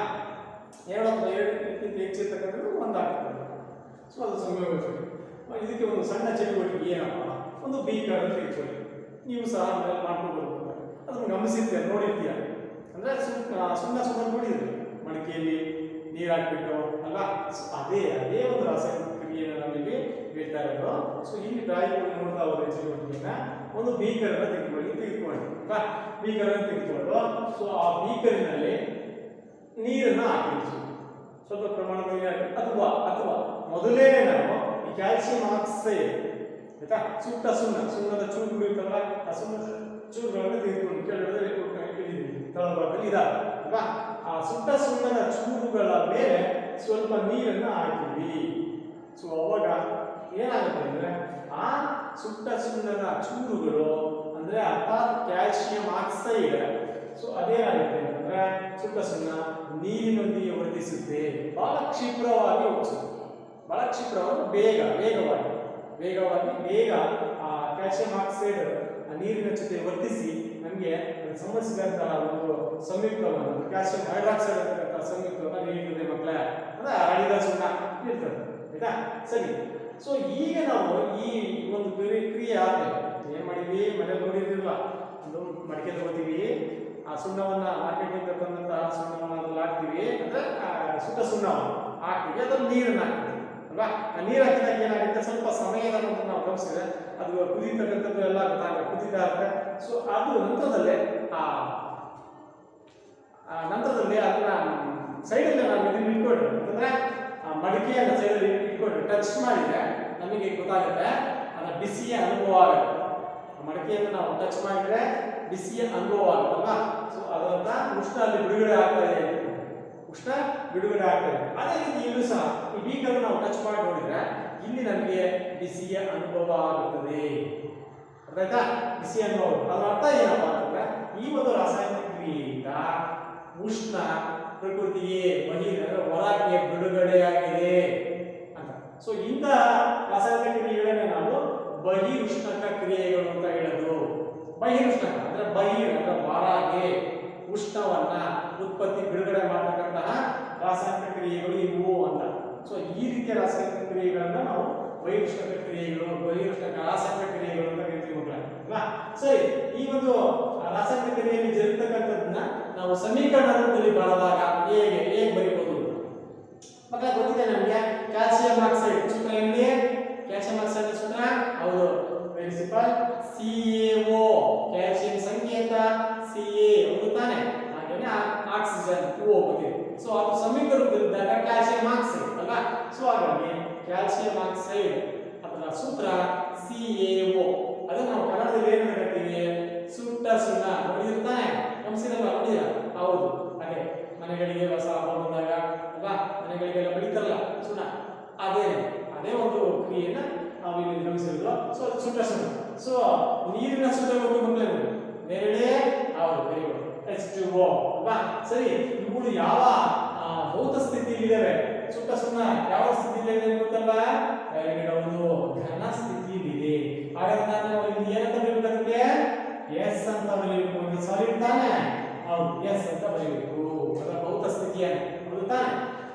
Speaker 1: ಎರಡು ಅಥವಾ ಎರಡಕ್ಕಿಂತ ಹೆಚ್ಚಿರ್ತಕ್ಕಂಥದ್ದು ಒಂದಾಗ್ತದೆ. ಸೊ ಅದು ಸಂಯೋಗ ಕ್ರಿಯೆ. ಇದಕ್ಕೆ ಒಂದು ಸಣ್ಣ ಚಟುವಟಿಕೆ ಏನಪ್ಪ, ಒಂದು ಬೀಕರ್ ಅಂತ ಇಟ್ಕೊಳ್ಳಿ. ನೀವು ಸಹ ಮನೇಲಿ ಮಾಡ್ಕೋಬಹುದು. ಅದನ್ನು ಗಮನಿಸಿರ್ತೀಯ, ನೋಡಿರ್ತೀಯ. ಅಂದ್ರೆ ಸುಣ್ಣ ನೋಡಿದ್ರಿ ಮಡಿಕೆಯಲ್ಲಿ ನೀರು ಹಾಕ್ಬಿಟ್ಟು ಅಲ್ವಾ. ಅದೇ ಒಂದು ರಾಸಾಯನಿಕ ಕ್ರಿಯೆಯನ್ನು ನಾವಿಲ್ಲಿ ಹೇಳ್ತಾ ಇರೋದು. ಸೊ ಇಲ್ಲಿ ಡ್ರಾಯಿಂಗ್ ನೋಡ್ತಾ ಹೋದ್ರೆ ಚಟುವಟಿಕೆಯನ್ನ ಒಂದು ಬೀಕರನ್ನ ತೆಗೆದುಕೊಂಡು ಅಲ್ವಾ, ಬೀಕರನ್ನು ತೆಗೆದುಕೊಂಡು ಸೊ ಆ ಬೀಕರಿನಲ್ಲಿ ನೀರನ್ನು ಹಾಕಿರ್ತೀವಿ, ಸ್ವಲ್ಪ ಪ್ರಮಾಣದ ನೀರು ಹಾಕಿ, ಅಥವಾ ಮೊದಲೇ ನಾವು ಈ ಕ್ಯಾಲ್ಸಿಯಂ ಆಕ್ಸೈಡ್ ಆಯ್ತಾ, ಸುಣ್ಣದ ಚೂರುಗಳು ಇರ್ತಲ್ಲ, ಆ ಸುಣ್ಣದ ಚೂರುಗಳನ್ನು ತೆಗೆದುಕೊಂಡು ಕೆಳಗಡೆ ತಳಭಾಗದಲ್ಲಿ ಇದಾವೆ ಅಲ್ವಾ. ಆ ಸುಣ್ಣದ ಚೂರುಗಳ ಮೇಲೆ ಸ್ವಲ್ಪ ನೀರನ್ನು ಹಾಕಿದ್ವಿ. ಸೊ ಅವಾಗ ಏನಾಗುತ್ತೆ ಅಂದ್ರೆ ಆ ಸುಣ್ಣದ ಚೂರುಗಳು ಅಂದ್ರೆ ಅರ್ಥಾತ್ ಕ್ಯಾಲ್ಸಿಯಂ ಆಕ್ಸೈಡ್, ಸೊ ಅದೇನಾಗುತ್ತೆ ಅಂತಂದ್ರೆ ಸುಣ್ಣ ನೀರಿನೊಂದಿಗೆ ವರ್ತಿಸುತ್ತೆ, ಬಹಳ ಕ್ಷಿಪ್ರವಾಗಿ ಹೋಗಿಸುತ್ತೆ, ಬಹಳ ಕ್ಷಿಪ್ರವಾಗಿ ವೇಗವಾಗಿ ಆ ಕ್ಯಾಲ್ಸಿಯಂ ಆಕ್ಸೈಡ್ ನೀರಿನ ಜೊತೆ ವರ್ತಿಸಿ ನಮಗೆ ಸಂಬಂಧಿಸಿದಂತಹ ಒಂದು ಸಂಯುಕ್ತವನ್ನು, ಕ್ಯಾಲ್ಸಿಯಂ ಹೈಡ್ರಾಕ್ಸೈಡ್ ಅಂತಕ್ಕಂಥ ಸಂಯುಕ್ತವನ್ನು ನೀಡುತ್ತದೆ ಮಕ್ಕಳೇ. ಅಂದ್ರೆ ಹರಿದ ಸುಣ್ಣ ಇರ್ತದೆ ಆಯ್ತಾ. ಸರಿ, ಸೊ ಈಗ ನಾವು ಈ ಒಂದು ಕ್ರಿಯೆ ಆದ್ಮೇಲೆ ಏನ್ ಮಾಡಿದ್ವಿ, ಮನೇಲಿ ನೋಡಿರ್ಲಿಲ್ಲ, ಒಂದು ಮಡಿಕೆ ತಗೋತೀವಿ, ಆ ಸುಣ್ಣವನ್ನ ಮಾರ್ಕೆಟಿಂದ ತಂದಂತಹ ಸುಣ್ಣವನ್ನ ಅದ್ರಲ್ಲಿ ಹಾಕ್ತಿವಿ, ಅಂದ್ರೆ ಸುಣ್ಣವನ್ನು ಹಾಕ್ತಿವಿ, ಅದ್ರಲ್ಲಿ ನೀರನ್ನು ಹಾಕ್ತೀವಿ ಅಲ್ವಾ. ಆ ನೀರು ಹಾಕಿದಾಗ ಏನಾಗುತ್ತೆ, ಸ್ವಲ್ಪ ಸಮಯದ ನಂತರ ನಾವು ಗಮನಿಸಿದ್ರೆ ಅದು ಕುದಿತಕ್ಕಂಥದ್ದು ಎಲ್ಲ ಕುದಿತಾ ಇರುತ್ತೆ. ಸೊ ಅದು ನಂತರದಲ್ಲೇ ಅದನ್ನ ಸೈಡಲ್ಲಿ ನಾವು ಇದನ್ನ ಇಟ್ಕೊಂಡ್ರೆ, ಅಂತಂದ್ರೆ ಮಡಿಕೆಯನ್ನು ಸೈಡಲ್ಲಿ ಇಟ್ಕೊಂಡ್ರೆ ಟಚ್ ಮಾಡಿದ್ರೆ ನಮಗೆ ಗೊತ್ತಾಗುತ್ತೆ, ಅದರ ಬಿಸಿಯ ಅನುಭವ ಆಗುತ್ತೆ. ಮಡಿಕೆಯನ್ನು ನಾವು ಟಚ್ ಮಾಡಿದ್ರೆ ಬಿಸಿಯ ಅನುಭವ ಆಗುತ್ತಲ್ವಾ. ಸೊ ಅದರಿಂದ ಉಷ್ಣ ಅಲ್ಲಿ ಬಿಡುಗಡೆ ಆಗ್ತಾ ಇದೆ, ಅದೇ ರೀತಿ ಇಲ್ಲೂ ಸಹ ಈ ಬೀಕರ್ ನಾವು ಟಚ್ ಮಾಡಿ ನೋಡಿದ್ರೆ ಇಲ್ಲಿ ನಮಗೆ ಬಿಸಿಯ ಅನುಭವ ಆಗುತ್ತದೆ. ಅರ್ಥಾಯ್ತಾ, ಬಿಸಿಯ ಅನುಭವ. ಅದರ ಅರ್ಥ ಏನಪ್ಪಾ ಅಂತಂದ್ರೆ ಈ ಒಂದು ರಾಸಾಯನಿಕ ಕ್ರಿಯೆಯಿಂದ ಉಷ್ಣ ಪ್ರಕೃತಿಗೆ ಹೊರಗೆ ಬಿಡುಗಡೆಯಾಗಿದೆ ಅಂತ. ಸೊ ಇಂಥ ರಾಸಾಯನಿಕ ಕ್ರಿಯೆಗಳನ್ನೇ ನಾವು ಬಹಿರುಷ್ಣಕ ಕ್ರಿಯೆಗಳು ಅಂತ ಹೇಳೋದು. ಬಹಿರುಷ್ಣಕ ಅಂದ್ರೆ ಅಂದ್ರೆ ಹೊರಗೆ ಉಷ್ಣವನ್ನ ಉತ್ಪತ್ತಿ ಬಿಡುಗಡೆ ಮಾಡತಕ್ಕಂತಹ ರಾಸಾಯನಿಕ ಕ್ರಿಯೆಗಳು ಇವು ಅಂತ. ಸೊ ಈ ರೀತಿಯ ರಾಸಾಯನಿಕ ಕ್ರಿಯೆಗಳನ್ನ ನಾವು ಬಹಿರುಷ್ಣಕ ರಾಸಾಯನಿಕ ಕ್ರಿಯೆಗಳು ಅಂತ ಹೇಳ್ತೀವಿ ಮಕ್ಕಳ. ಸರಿ, ಈ ಒಂದು ರಾಸಾಯನಿಕ ಕ್ರಿಯೆಯಲ್ಲಿ ಜರುಗತಕ್ಕಂಥದ್ದನ್ನ ನಾವು ಸಮೀಕರಣ ರೂಪದಲ್ಲಿ ಬರೆದಾಗ ಹೇಗೆ ಬರೀಬಹುದು ಮಕ್ಕಳ ಗೊತ್ತಿದೆ ನಮಗೆ. ಕ್ಯಾಲ್ಸಿಯಂ ಆಕ್ಸೈಡ್ ಸೂತ್ರ ಏನಿದೆ, ಕ್ಯಾಲ್ಸಿಯಂ ಆಕ್ಸೈಡ್ ಸೂತ್ರ ಹೌದು, ವೆರಿ ಸಿಂಪಲ್, CaO, ಕ್ಯಾಲ್ಸಿಯಂ ಸಂಕೇತ Ca ಹೌದು ತಾನೆ, ಹಾಗೇನೆ ಆಕ್ಸಿಜನ್ O ಗೊತ್ತಿದೆ. ಸೊ ಅದು ಸಮೀಕರಣ ರೂಪದಲ್ಲಿದ್ದಾಗ ಕ್ಯಾಲ್ಸಿಯಂ ಆಕ್ಸೈಡ್ ಅಲ್ವಾ. ಸೊ ಹಾಗಾಗಿ ಕ್ಯಾಲ್ಸಿಯಂ ಆಕ್ಸೈಡ್ ಅದರ ಸೂತ್ರ CaO. ಅದನ್ನ ನಾವು ಕನ್ನಡದಲ್ಲಿ ಏನು ಹೇಳ್ತೀವಿ, ಸುಟ್ಟ ಸುಣ್ಣ. ನೋಡಿದಿರ್ತಾನೆ, ನೋಡಿದ ಹೌದು. ಹಾಗೆ ಮನೆಗಳಿಗೆ ಹೊಸ ಹಬ್ಬ ಬಂದಾಗ ಅಲ್ವಾ, ಮನೆಗಳಿಗೆಲ್ಲ ಬಡಿತಾರಲ್ಲ ಸುಣ್ಣ, ಅದೇ ಒಂದು ಕ್ರಿಯೆಯನ್ನ ನಾವು ಇಲ್ಲಿ ಗಮನಿಸಿದ್ರು. ಸೊ ಸುಟ್ಟ ಸುಣ್ಣ. ಸೊ ನೀರಿನ ಸುಟ್ಟ ಮಕ್ಕಳೇ ನೇರಳೆ ಹೌದು, ವೆರಿ ಗುಡ್, H2O ಅಲ್ವಾ. ಸರಿ, ಇವುಗಳು ಯಾವ ಭೌತ ಸ್ಥಿತಿಯಲ್ಲಿ ಇದಾವೆ, ಸುಟ್ಟ ಸುಣ್ಣ ಯಾವ ಸ್ಥಿತಿಯಲ್ಲಿ ಇದೆ ಗೊತ್ತಲ್ಲ, ಹೌದು, ಘನ ಸ್ಥಿತಿಯಲ್ಲಿದೆ. ಹಾಗಾದ್ರೆ ನಾವು ಇಲ್ಲಿ ಏನಂತ ಬರೀಬೇಕು, ಎಸ್ ಅಂತ ಬರೀಬೇಕು. ಒಂದು ಸಾಲಿಡ್ ತಾನೆ, ಹೌದು, ಎಸ್ ಅಂತ ಬರೀಬೇಕು, ಅದರ ಭೌತ ಸ್ಥಿತಿಯನ್ನು, ಹೌದು ತಾನೆ.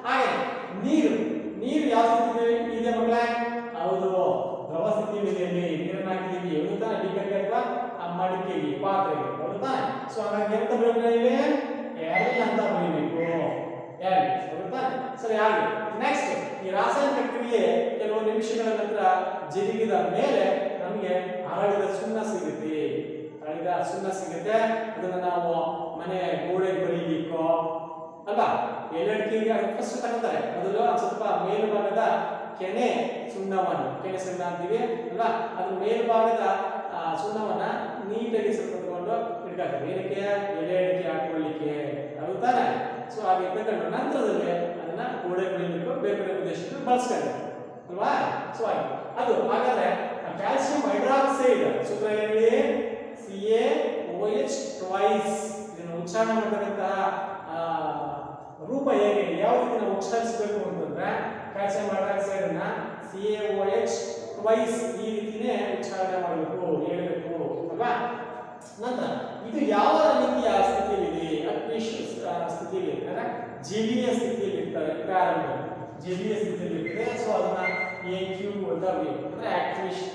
Speaker 1: ಹಾಗೆ ನೀರು ಯಾವ ಸ್ಥಿತಿಯಲ್ಲಿ ಇದೆ ಮಕ್ಕಳೇ, ಹೌದು, ದ್ರವ ಸ್ಥಿತಿಯಲ್ಲಿ ನೀರನ್ನು ಹಾಕಿದೀವಿ, ಹೌದು ತಾನೆ, ಬೀಕರ್ಗೆ ಅಥವಾ ಮಡಿಕೆಗೆ ಪಾತ್ರೆಗೆ, ಹೌದು ತಾನೆ. ಸೊ ಹಾಗಾಗಿ ಎಂತ ಬರೀಬೇಕು, ಎಲ್ ಅಂತ ಬರೀಬೇಕು, ಎಲ್, ಹೌದು ತಾನೆ. ಸರಿ, ಹಾಗೆ ನೆಕ್ಸ್ಟ್ ಈ ರಾಸಾಯನಿಕ ಕ್ರಿಯೆ ಕೆಲವು ನಿಮಿಷಗಳ ನಂತರ ಜರುಗಿದ ಮೇಲೆ ನಮಗೆ ಹರಡಿದ ಸುಣ್ಣ ಸಿಗುತ್ತೆ. ಅದನ್ನ ನಾವು ಮನೆ ಗೋಡೆ ಬರೀಲಿಕ್ಕೋ ಅಲ್ವಾ, ಎಲ್ಲಡಿಕೆಗೆ ಫಸ್ಟ್ ತಗೋತಾರೆ. ಮೊದಲು ಸ್ವಲ್ಪ ಮೇಲ್ಭಾಗದ ಕೆನೆ ಸುಣ್ಣ ಅಂತೀವಿ ಅಲ್ವಾ, ಅದ್ರ ಮೇಲ್ಭಾಗದ ಸುಣ್ಣವನ್ನ ನೀಟಾಗಿ ಸ್ವಲ್ಪ ತಗೊಂಡು ಇಟ್ಕೊಳ್ತಾರೆ. ಏನಕ್ಕೆ, ಎಲೆ ಅಡಿಕೆ ಹಾಕೊಳ್ಳಿಕ್ಕೆ, ಅದು ತಾನೆ. ಸೊ ಹಾಗೆ ತಗೊಂಡು ನಂತರದಲ್ಲಿ ಅದನ್ನ ಗೋಡೆ ಬರೀಲಿಕ್ಕೂ ಬೇರೆ ಬೇರೆ ಉದ್ದೇಶಕ್ಕೆ ಬಳಸ್ತಾರೆ ಅಲ್ವಾ. ಸೊ ಅದು ಹಾಗಾದ್ರೆ ಕ್ಯಾಲ್ಸಿಯಂ ಹೈಡ್ರಾಕ್ಸೈಡ್ ಸೂತ್ರ ಏನಿದೆ, CaOH ಟ್ವೈಸ್. ಇದನ್ನು ಉಚ್ಚಾರಣೆ ಮಾಡತಕ್ಕಂತಹ ರೂಪ ಹೇಗೆ, ಯಾವ ರೀತಿ ನಾವು ಉಚ್ಚರಿಸಬೇಕು ಅಂತಂದ್ರೆ ಕ್ಯಾಲ್ಸಿಯಂ ಹೈಡ್ರಾಕ್ಸೈಡ್ ಅನ್ನ CaOH ಟ್ವೈಸ್ ಈ ರೀತಿನೇ ಉಚ್ಚಾರಣೆ ಮಾಡಬೇಕು, ಹೇಳಬೇಕು ಅಲ್ವಾ. ನಂತರ ಇದು ಯಾವ ರೀತಿಯ ಸ್ಥಿತಿಯಲ್ಲಿದೆ, ಅಕ್ವೇಷಿಯಸ್ ಸ್ಥಿತಿಯಲ್ಲಿ ಇರ್ತದೆ, ಜಲೀಯ ಸ್ಥಿತಿಯಲ್ಲಿ ಇರ್ತದೆ, ಪ್ರಾರಂಭ ಜಲೀಯ ಸ್ಥಿತಿಯಲ್ಲಿ ಇರ್ತದೆ. ಸೊ ಅದನ್ನ AQ ಅಂತ ಬರೆಯಬೇಕು, ಅಂದ್ರೆ ಆಕ್ಟಿವೇಶನ್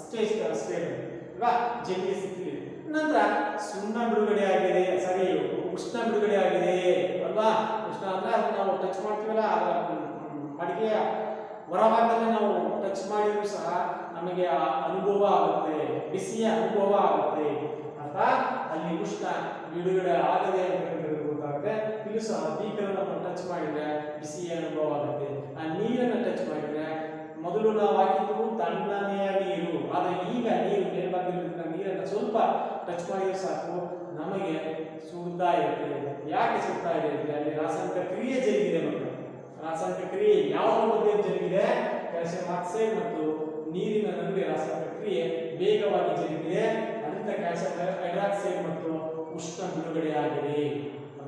Speaker 1: ಸ್ಟೇಜ್ ಅಲ್ವಾ, ಜಲೀಯ ಸ್ಥಿತಿಯಲ್ಲಿ. ನಂತರ ಸುಣ್ಣ ಬಿಡುಗಡೆ ಆಗಿದೆ, ಸಾರಿ ಉಷ್ಣ ಬಿಡುಗಡೆ ಆಗಿದೆ ಅಲ್ವಾ. ಉಷ್ಣ ಅಂದ್ರೆ ಅದನ್ನ ನಾವು ಟಚ್ ಮಾಡ್ತೀವಲ್ಲ, ಮಡಿಕೆಯ ಹೊರಭಾಗದಲ್ಲಿ ನಾವು ಟಚ್ ಮಾಡಿದ್ರು ಸಹ ನಮಗೆ ಆ ಅನುಭವ ಆಗುತ್ತೆ, ಬಿಸಿಯ ಅನುಭವ ಆಗುತ್ತೆ. ಅಥವಾ ಅಲ್ಲಿ ಉಷ್ಣ ಬಿಡುಗಡೆ ಆಗದೆ ಅಂತ ಗೊತ್ತಾಗುತ್ತೆ. ಇದು ಸಹ ಬೀಕರನ್ನು ಟಚ್ ಮಾಡಿದ್ರೆ ಬಿಸಿಯ ಅನುಭವ ಆಗುತ್ತೆ. ಆ ನೀರನ್ನು ಟಚ್ ಮಾಡಿದ್ರೆ, ಮೊದಲು ನಾವು ಹಾಕಿದ್ದು ತಣ್ಣನೆಯ ನೀರು, ಆದರೆ ಈಗ ನೀರು ಮೇಲ್ಭಾಗದಲ್ಲಿರುವ ನೀರನ್ನು ಸ್ವಲ್ಪ ಟಚ್ ಮಾಡಿದ್ರೆ ಸಾಕು ನಮಗೆ ಸುಡ್ತಾ ಇರುತ್ತೆ. ಯಾಕೆ ಸುಡ್ತಾ ಇದೆ ಅಂದ್ರೆ ಅಲ್ಲಿ ರಾಸಾಯನಿಕ ಕ್ರಿಯೆ ಜರುಗಿದೆ. ಮತ್ತು ರಾಸಾಯನಿಕ ಕ್ರಿಯೆ ಯಾವ ಮಧ್ಯೆ ಜರುಗಿದೆ? ಕ್ಯಾಲ್ಸಿಯಂ ಆಕ್ಸೈಡ್ ಮತ್ತು ನೀರಿನ ನಡುವೆ ರಾಸಾಯನಿಕ ಕ್ರಿಯೆ ವೇಗವಾಗಿ ಜರುಗಿದೆ. ಅದರಿಂದ ಕ್ಯಾಲ್ಸಿಯಂ ಹೈಡ್ರಾಕ್ಸೈಡ್ ಮತ್ತು ಉಷ್ಣ ಬಿಡುಗಡೆ ಆಗಿದೆ.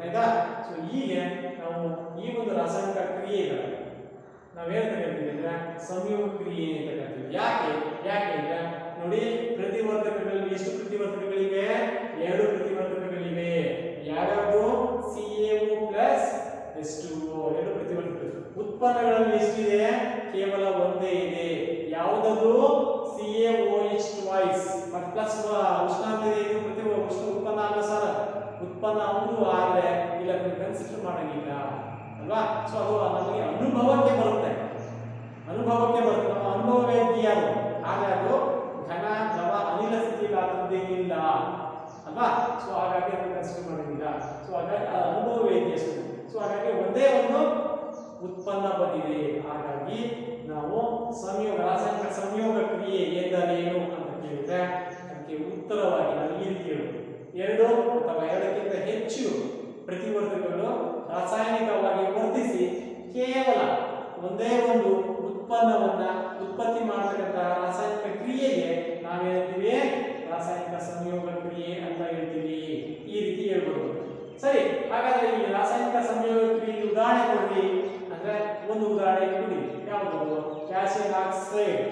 Speaker 1: ಆಯ್ತಾ? ಸೊ ಹೀಗೆ ನಾವು ಈ ಒಂದು ರಾಸಾಯನಿಕ ಕ್ರಿಯೆಗಳು ನಾವೇನು ಕರಿತೀವಿ ಅಂದ್ರೆ ಸಂಯೋಗ ಕ್ರಿಯೆ ಅಂತ ಕರಿತೀವಿ. ಯಾಕೆ ಅಂದ್ರೆ ನೋಡಿ, ಪ್ರತಿವರ್ಧಕಗಳಲ್ಲಿ ಎಷ್ಟು ಪ್ರತಿವರ್ಧಕಗಳಿವೆ? 2 ಪ್ರತಿವರ್ಧಕಗಳಿವೆ. ಯಾವ್ಯಾವುದು? CaO plus H2O, 2 ಪ್ರತಿವರ್ಧಕಗಳು. ಉತ್ಪನ್ನಗಳಲ್ಲಿ ಎಷ್ಟಿದೆ? ಕೇವಲ ಒಂದೇ ಇದೆ. ಯಾವುದದು? CaOH ಟ್ವೈಸ್ ಮತ್ತು ಪ್ಲಸ್ ಉಷ್ಣಾಂಶ ಇದು ಉಷ್ಣ ಉತ್ಪನ್ನ ಅಲ್ಲ ಸರ್, ಉತ್ಪನ್ನ ಹೌದು, ಆದರೆ ಇಲ್ಲ ಕನ್ಸಿಡರ್ ಮಾಡಂಗಿಲ್ಲ ಅಲ್ವಾ. ಸೊ ಅದು ನಮಗೆ ಅನುಭವಕ್ಕೆ ಬರುತ್ತೆ, ನಮ್ಮ ಅನುಭವ ವೇದ್ಯ ಅದು. ಆದರೆ ಅದು ಘನ ದ್ರವ ಅನಿಲ ಸ್ಥಿತಿಯಲ್ಲಿ ಆದದ್ದೇನಿಲ್ಲ ಅಲ್ವಾ. ಸೊ ಹಾಗಾಗಿ ಅದು ಕನ್ಸಿಡರ್ ಮಾಡೋದಿಲ್ಲ. ಸೊ ಹಾಗಾಗಿ ಅನುಭವ ವೇದ್ಯ. ಸೊ ಹಾಗಾಗಿ ಒಂದೇ ಒಂದು ಉತ್ಪನ್ನ ಬಂದಿದೆ. ಹಾಗಾಗಿ ನಾವು ಸಂಯೋಗ, ರಾಸಾಯನಿಕ ಸಂಯೋಗ ಕ್ರಿಯೆ ಎಂದರೇನು ಅಂತ ಕೇಳಿದ್ರೆ ಅದಕ್ಕೆ ಉತ್ತರವಾಗಿ ನಾವು ಈ ರೀತಿ ಹೇಳೋದು: 2 ಅಥವಾ 2ಕ್ಕಿಂತ ಹೆಚ್ಚು ಪ್ರತಿವರ್ಧಕಗಳು ರಾಸಾಯನಿಕವಾಗಿ ವರ್ತಿಸಿ ಕೇವಲ ಒಂದೇ ಒಂದು ಉತ್ಪನ್ನವನ್ನ ಉತ್ಪತ್ತಿ ಮಾಡತಕ್ಕಂತಹ ರಾಸಾಯನಿಕ ಕ್ರಿಯೆಗೆ ನಾವೇಳ್ತೀವಿ? ರಾಸಾಯನಿಕ ಸಂಯೋಗ ಕ್ರಿಯೆ ಅಂತ ಹೇಳ್ತೀವಿ. ಈ ರೀತಿ ಹೇಳ್ಬೋದು. ಸರಿ, ಹಾಗಾದ್ರೆ ಈ ರಾಸಾಯನಿಕ ಸಂಯೋಗ ಕ್ರಿಯೆ ಉದಾಹರಣೆ ಕೊಡಿ ಅಂದ್ರೆ ಒಂದು ಉದಾಹರಣೆ ಕೊಡಿ. ಯಾವುದು? ಕ್ಯಾಲ್ಸಿಯಂ ಆಕ್ಸೈಡ್,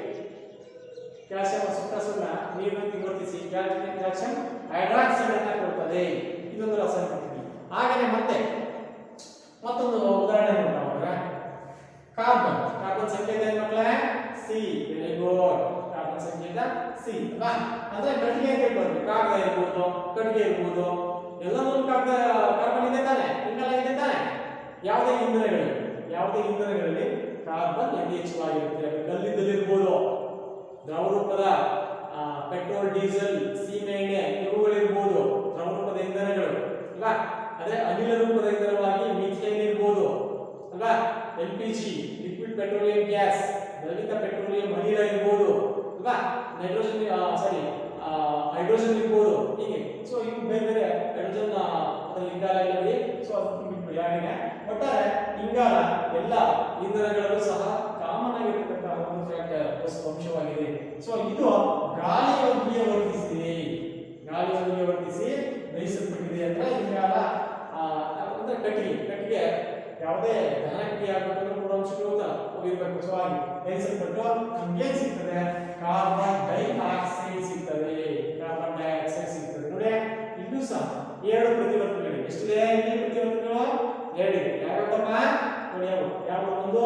Speaker 1: ಕ್ಯಾಲ್ಸಿಯಂ ಸುಣ್ಣ ನೀರಿನಲ್ಲಿ ವರ್ತಿಸಿ ಕ್ಯಾಲ್ಸಿಯಂ ಹೈಡ್ರಾಕ್ಸೈಡ್ ಅನ್ನು ಕೊಡುತ್ತದೆ. ಇದೊಂದು ರಾಸಾಯನಿಕ ಕ್ರಿಯೆ. ಹಾಗೆಯೇ ಮತ್ತೊಂದು ಉದಾಹರಣೆ ನೋಡೋಣ. ಕಾರ್ಬನ್ ಸಂಕೇತ ಏನು ಮಕ್ಕಳೇ? ಸಿ. Very good. ಕಾರ್ಬನ್ ಸಂಕೇತ ಸಿ ಅಲ್ವಾ. ಅಂದ್ರೆ ಕಟ್ಟಿಗೆ ಅಂತ ಹೇಳ್ಬೋದು, ಕಾಗದ ಇರ್ಬೋದು, ಕಟ್ಟಿಗೆ ಇರ್ಬೋದು, ಎಲ್ಲವೂ ಕಾರ್ಬನ್ ಇದೆ ತಾನೆ, ಇಂಗಾಲ ಇದೆ ತಾನೆ. ಯಾವುದೇ ಇಂಧನಗಳಲ್ಲಿ ಕಾರ್ಬನ್ ಯಥೇಚ್ಛವಾಗಿರುತ್ತೆ. ಕಲ್ಲಿದ್ದಲಿರ್ಬೋದು, ದ್ರವ ರೂಪದ ಪೆಟ್ರೋಲ್, ಡೀಸೆಲ್, ಸೀಮೆ ಎಣ್ಣೆ ಇವುಗಳಿರ್ಬೋದು ದ್ರವ ರೂಪದ ಇಂಧನಗಳು ಅಲ್ವಾ. ಅದೇ ಅನಿಲ ರೂಪದ ಇಂಧನವಾಗಿ ಮೀಥೇನ್ ಇರ್ಬೋದು ಅಲ್ವಾ. LPG, ಲಿಕ್ವಿಡ್ ಪೆಟ್ರೋಲಿಯಂ ಗ್ಯಾಸ್, ದ್ರವಿತ ಪೆಟ್ರೋಲಿಯಂ ಅನಿಲ ಇರ್ಬೋದು ಅಲ್ವಾ. ಹೈಡ್ರೋಜನ್ ಇರ್ಬೋದು. ಹೀಗೆ ಸೊ ಇವು ಬೇರೆ ಬೇರೆ ಹೈಡ್ರೋಜನ್ ಅದರಲ್ಲಿ ಇಂಗಾಲ ಇಲ್ಲ. ಸೊ ಅದಕ್ಕೆ ಬಿಟ್ಬಿಡಿ. ಹಾಗೆ ಒಟ್ಟಾರೆ ಇಂಗಾಲ ಎಲ್ಲ ಇಂಧನಗಳಲ್ಲೂ ಸಹ ಕಾಮನ್ ಆಗಿರತಕ್ಕಂಥ ಒಂದು ಫ್ಯಾಕ್ಟರ್ ಅಂಶವಾಗಿದೆ. ಸೊ ಇದು ಗಾಳಿಯೊಂದಿಗೆ ವರ್ತಿಸಿ ದಹಿಸಲ್ಪಟ್ಟಿದೆ ಅಂದ್ರೆ ಇಂಗಾಲ ಅಂದ್ರೆ ಕಟ್ಟಿಗೆ ಯಾವುದೇ ದಹನ ಕ್ರಿಯೆ ಆಗಬೇಕು ಕೂಡ ಅಂಶಗಳು ಇರಬೇಕು. ಸೊ ಹಾಗೆ ದಹಿಸಲ್ಪಟ್ಟು ನಮ್ಗೆ ಏನ್ ಸಿಗ್ತದೆ? ಕಾರ್ಬನ್ ಡೈಆಕ್ಸೈಡ್ ಸಿಗ್ತದೆ. ನೋಡಿ, ಇಲ್ಲೂ ಸಹ 2 ಪ್ರತಿವರ್ಧಕಗಳಿವೆ. ಎಷ್ಟಿದೆ ಇಲ್ಲಿ ಪ್ರತಿವರ್ಧಕಗಳು? 2 ಇದೆ. ಯಾವ್ಯಾವಪ್ಪ ನೋಡಿ? ಯಾವುದು? ಒಂದು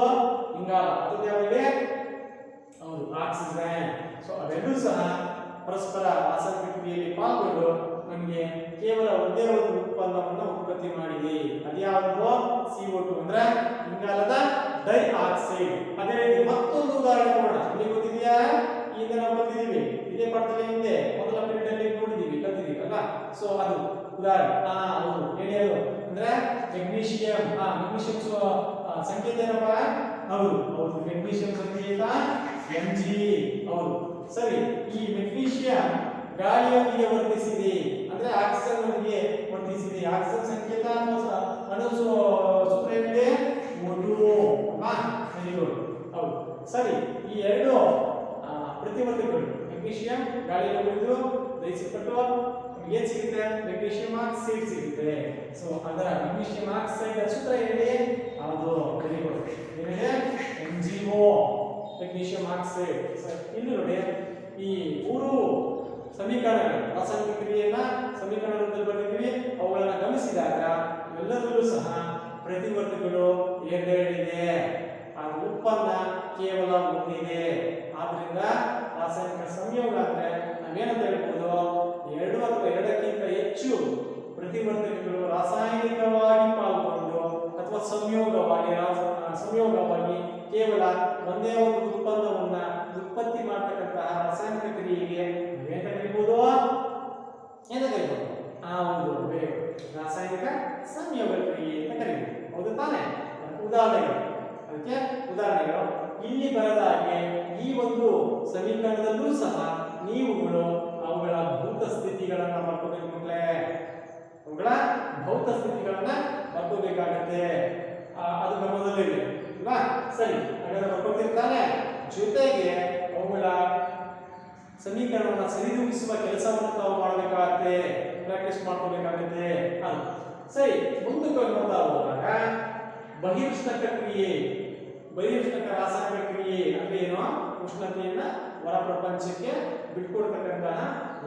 Speaker 1: ಇಂಗಾಲ, ಮತ್ತೊಂದು ಯಾವ್ದಿದೆ? ಹೌದು, ಆಕ್ಸಿಜನ್. ಸೊ ಅವೆಲ್ಲೂ ಸಹ ಪರಸ್ಪರ ರಾಸಾಯನಿಕ ಕ್ರಿಯೆಯಲ್ಲಿ ಪಾಲ್ಗೊಂಡು ನಮಗೆ ಕೇವಲ ಒಂದೇ ಒಂದು ಉತ್ಪನ್ನವನ್ನು ಉತ್ಪತ್ತಿ ಮಾಡಿದೆ. ಅದ್ಯಾವುದು? CO2 ಅಂದ್ರೆ ಇಂಗಾಲದ ಡೈಆಕ್ಸೈಡ್. ಅದೇ ರೀತಿ ಮತ್ತೊಂದು ಉದಾಹರಣೆ ನೋಡೋಣ. ನಿಮಗೆ ಗೊತ್ತಿದೆಯಾ? ಈಗ ನಾವು ಕಲಿತಿದ್ದೀವಿ, ಇದೇ ಪಾಠದಲ್ಲಿ ಹಿಂದೆ ಮೊದಲ ಪೀರಿಯಡ್ ಅಲ್ಲಿ ಕಲಿತಿದ್ದೀವಿ ಅಲ್ವಾ. ಸೊ ಅದು ಉದಾಹರಣೆ. ಹೌದು, ಹೇಳಿ. ಅದು ಅಂದ್ರೆ ಮೆಗ್ನೀಷಿಯಂ. ಮೆಗ್ನೀಷಿಯಂ ಸಂಕೇತ ಏನಪ್ಪ? ಹೌದು, ಮೆಗ್ನೀಷಿಯಂ ಸಂಕೇತ Mg. ಹೌದು, ಸರಿ. ಈ ಮೆಗ್ನೀಷಿಯಂ ಗಾಳಿಯೊಂದಿಗೆ ವರ್ತಿಸಿದೆ ಅಂದ್ರೆ ಆಕ್ಸಿಜನ್ ನೊಂದಿಗೆ ವರ್ತಿಸಿದೆ. ಆಕ್ಸಿಜನ್ ಸಂಕೇತ ಅಣು ಸೂತ್ರ ಏನಿದೆ? O2 ಅಲ್ವಾ. Very good. ಹೌದು, ಸರಿ. ಈ 2 ಪ್ರತಿವರ್ಧಕಗಳು ಮೆಗ್ನೀಷಿಯಂ ಗಾಳಿಯಲ್ಲಿ ದಹಿಸಲ್ಪಟ್ಟು ಏನ್ ಸಿಗುತ್ತೆ? ಮೆಗ್ನೀಷಿಯಂ ಆಕ್ಸೈಡ್ ಸಿಗುತ್ತೆ. ಸೊ ಅದರ ಮೆಗ್ನೀಷಿಯಂ ಆಕ್ಸೈಡ್ ಸೂತ್ರ ಏನಿದೆ? ಅದು ವೆರಿ ಗುಡ್. ಏನಿದೆ? MgO, magnesium oxide. ಇಲ್ಲಿ ನೋಡಿ, ಈ 3 ಸಮೀಕರಣಗಳು ರಾಸಾಯನಿಕ ಕ್ರಿಯೆಯನ್ನ ಸಮೀಕರಣ ರೂಪದಲ್ಲಿ ಬರೆದಿದ್ದೀವಿ. ಅವುಗಳನ್ನ ಗಮನಿಸಿದಾಗ ಎಲ್ಲದರಲ್ಲೂ ಸಹ ಪ್ರತಿವರ್ಧಕಗಳು 2 ಇದೆ, ಆ ಉತ್ಪನ್ನ ಕೇವಲ ಒಂದಿದೆ. ಆದ್ರಿಂದ ರಾಸಾಯನಿಕ ಸಂಯೋಗ ಅಂದ್ರೆ ನಾವೇನಂತ ಹೇಳ್ಬೋದು? ಕ್ರಿಯೆಗೆ ನಾವೇಂತ ಕರಿಬಹುದು? ಏನ ಕರಿಬಹುದು? ಒಂದು ರಾಸಾಯನಿಕ ಸಂಯೋಗ ಕ್ರಿಯೆ ಅಂತ ಕರಿಬಹುದು. ಹೌದು ತಾನೆ? ಉದಾಹರಣೆಗಳು, ಅದಕ್ಕೆ ಉದಾಹರಣೆಗಳು ಇಲ್ಲಿ ಬರದ ಹಾಗೆ ಈ ಒಂದು ಸಮೀಕರಣದಲ್ಲೂ ಸಹ ನೀವುಗಳು ಅವುಗಳ ಭೌತ ಸ್ಥಿತಿಗಳನ್ನ ಬರ್ಕೋಬೇಕು ಮಕ್ಕಳೇ. ಅವುಗಳ ಭೌತ ಸ್ಥಿತಿಗಳನ್ನ ಬರ್ಕೋಬೇಕಾಗತ್ತೆ. ಅದು ಗಮನದಲ್ಲಿದೆ ಅಲ್ವಾ? ಸರಿ, ಹಾಗಾದ್ರೆ ಬರ್ಕೊತಿರ್ತಾನೆ. ಜೊತೆಗೆ ಅವುಗಳ ಸಮೀಕರಣವನ್ನು ಸರಿದೂಗಿಸುವ ಕೆಲಸವನ್ನು ತಾವು ಮಾಡಬೇಕಾಗತ್ತೆ, ಪ್ರಾಕ್ಟೀಸ್ ಮಾಡ್ಕೋಬೇಕಾಗತ್ತೆ. ಅದು ಸರಿ. ಮುಂದಕ್ಕೆ ನೋಡ್ತಾ ಹೋದಾಗ ಬಹಿರುಷ್ಣಕ ಕ್ರಿಯೆ, ಬಹಿರುಷ್ಣಕ ರಾಸಾಯನಿಕ ಕ್ರಿಯೆ ಅಂದ್ರೆ ಏನು? ಉಷ್ಣತೆಯನ್ನ ಹೊರ ಪ್ರಪಂಚಕ್ಕೆ ಬಿಟ್ಕೊಡ್ತಕ್ಕಂತಹ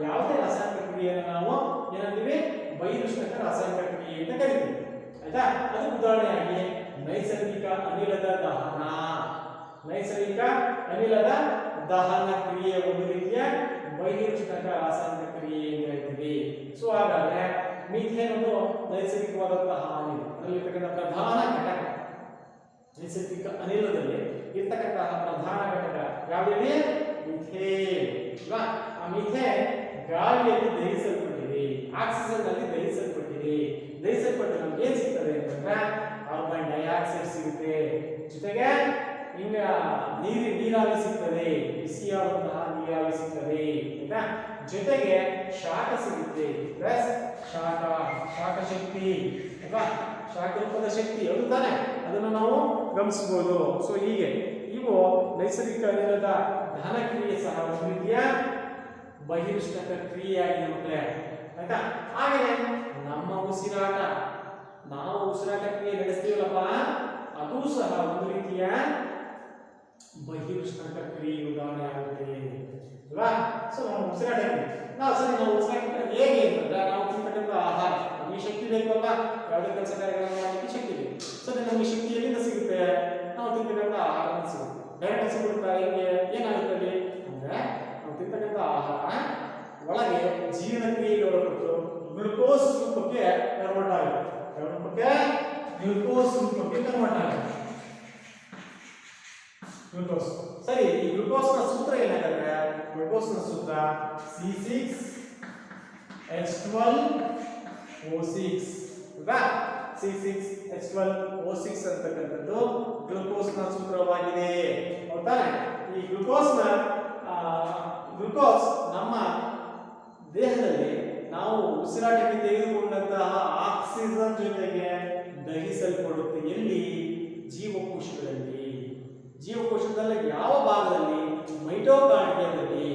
Speaker 1: ಯಾವುದೇ ರಾಸಾಯನಿಕ ಕ್ರಿಯೆಯನ್ನು ನಾವು ಏನಂತೀವಿ? ಬಹಿರುಷ್ಣಕ ರಾಸಾಯನಿಕ ಕ್ರಿಯೆ ಅಂತ ಕರಿತೀವಿ. ಆಯ್ತಾ? ಅದಕ್ಕೆ ಉದಾಹರಣೆಯಾಗಿ ನೈಸರ್ಗಿಕ ಅನಿಲದ ದಹನ, ನೈಸರ್ಗಿಕ ಅನಿಲದ ದಹನ ಕ್ರಿಯೆ ಒಂದು ರೀತಿಯ ಬಹಿರುಷ್ಣಕ ರಾಸಾಯನಿಕ ಕ್ರಿಯೆ ಅಂತ ಹೇಳ್ತೀವಿ. ಸೊ ಹಾಗಾದ್ರೆ ಮೀಥೇನ್ ಒಂದು ನೈಸರ್ಗಿಕವಾದಂತಹ ಅನಿಲ, ಅದರಲ್ಲಿರ್ತಕ್ಕಂಥ ಪ್ರಧಾನ ಘಟಕ, ನೈಸರ್ಗಿಕ ಅನಿಲದಲ್ಲಿ ಇರ್ತಕ್ಕಂತಹ ಪ್ರಧಾನ ಘಟಕ ಯಾವುದೇ? ಮಿಥೇನ್ ಅಲ್ವಾ? ಆ ಮಿಥೇನ್ ಗಾಳಿಯಲ್ಲಿ ದಹಿಸಲ್ಪಟ್ಟಿದೆ, ಆಕ್ಸಿಜನ್ ನಲ್ಲಿ ದಹಿಸಲ್ಪಟ್ಟಿದೆ. ದಹಿಸಲ್ಪಟ್ಟು ನಮ್ಗೆ ಏನ್ ಸಿಗ್ತದೆ ಅಂತಂದ್ರೆ ಕಾರ್ಬನ್ ಡೈಆಕ್ಸೈಡ್ ಸಿಗುತ್ತೆ, ಜೊತೆಗೆ ಹಿಂಗ ನೀರಾವಿ ಸಿಗ್ತದೆ, ಬಿಸಿಯಾದಂತಹ ನೀರಾವಿ ಸಿಗ್ತದೆ. ಆಯ್ತಾ? ಜೊತೆಗೆ ಶಾಖ ಸಿಗುತ್ತೆ, ಪ್ಲಸ್ ಶಾಖ ಶಕ್ತಿ ಅಲ್ವಾ? ಶಾಖ ರೂಪದ ಶಕ್ತಿ, ಹೌದು ತಾನೆ? ಅದನ್ನು ನಾವು ಗಮನಿಸಬಹುದು. ಸೊ ಹೀಗೆ ಇವು ನೈಸರ್ಗಿಕ ಅನಿಲದ ದಹನ ಕ್ರಿಯೆ ಸಹ ಒಂದು ರೀತಿಯ ಬಹಿರುಷ್ಣಕ ಕ್ರಿಯೆಯಾಗಿದೆ ಮಕ್ಕಳೇ. ಆಯ್ತಾ? ಹಾಗೆಯೇ ನಮ್ಮ ಉಸಿರಾಟ, ನಾವು ಉಸಿರಾಟ ಕ್ರಿಯೆ ನಡೆಸ್ತೀವಲ್ಲಪ್ಪ, ಅದು ಸಹ ಒಂದು ರೀತಿಯ ಬಹಿರುಷ್ಣಕ ಕ್ರಿಯೆ ಉದಾಹರಣೆ ಆಗುತ್ತೆ ಅಲ್ವಾ? ಸೊ ನಾವು ಉಸಿರಾಟ ನಾವು ಉಸಿರಾಟ ಹೇಗೆ ಅಂತಂದ್ರೆ ನಾವು ತಿಂತಕ್ಕಂಥ ಆಹಾರ, ನಮಗೆ ಶಕ್ತಿ ಬೇಕಲ್ಲ, ಯಾವುದೇ ಕೆಲಸ ಕಾರ್ಯಗಳನ್ನು ಮಾಡಲಿಕ್ಕೆ ಶಕ್ತಿ ಬೇಕು. ಸೊ ನಮಗೆ ಶಕ್ತಿ ಎಲ್ಲಿಂದ ಸಿಗುತ್ತೆ? ನಾವು ತಿಂತಕ್ಕಂಥ ಆಹಾರ ಸಿಗುತ್ತೆ. ಡೈರೆಕ್ಟ್ ಸಿಗುತ್ತಾ? ಹೇಗೆ ಏನಾಗುತ್ತದೆ ಅಂದ್ರೆ ನಾವು ತಿಂತಕ್ಕಂಥ ಆಹಾರ ಒಳಗೆ ಜೀರ್ಣ ಕ್ರಿಯೆಗೆ ಒಳಪಟ್ಟು ಗ್ಲುಕೋಸ್ ರೂಪಕ್ಕೆ ಕನ್ವರ್ಟ್ ಆಗುತ್ತೆ. ಗ್ಲುಕೋಸ್ ರೂಪಕ್ಕೆ ಕನ್ವರ್ಟ್ ಆಗುತ್ತೆ. ಗ್ಲುಕೋಸ್. ಸರಿ, ಈ ಗ್ಲುಕೋಸ್ನ ಸೂತ್ರ ಏನಾಗುತ್ತೆ? ಗ್ಲುಕೋಸ್ನ ಸೂತ್ರ C6H12O6 ಅಲ್ವಾ? C6H12O6 ಅಂತಕ್ಕಂಥದ್ದು ಗ್ಲುಕೋಸ್ನ ಸೂತ್ರವಾಗಿದೆ. ಹೌದಾ? ಈ ಗ್ಲುಕೋಸ್ ನಮ್ಮ ದೇಹದಲ್ಲಿ ನಾವು ಉಸಿರಾಟಕ್ಕೆ ತೆಗೆದುಕೊಂಡಂತಹ ಆಕ್ಸಿಜನ್ ಜೊತೆಗೆ ದಹಿಸಲ್ಪಡುತ್ತೆ. ಎಲ್ಲಿ? ಜೀವಕೋಶಗಳಲ್ಲಿ. ಜೀವಕೋಶದಲ್ಲಿ ಯಾವ ಭಾಗದಲ್ಲಿ? ಮೈಟೋಕಾಂಡ್ರಿಯಾದಲ್ಲಿ.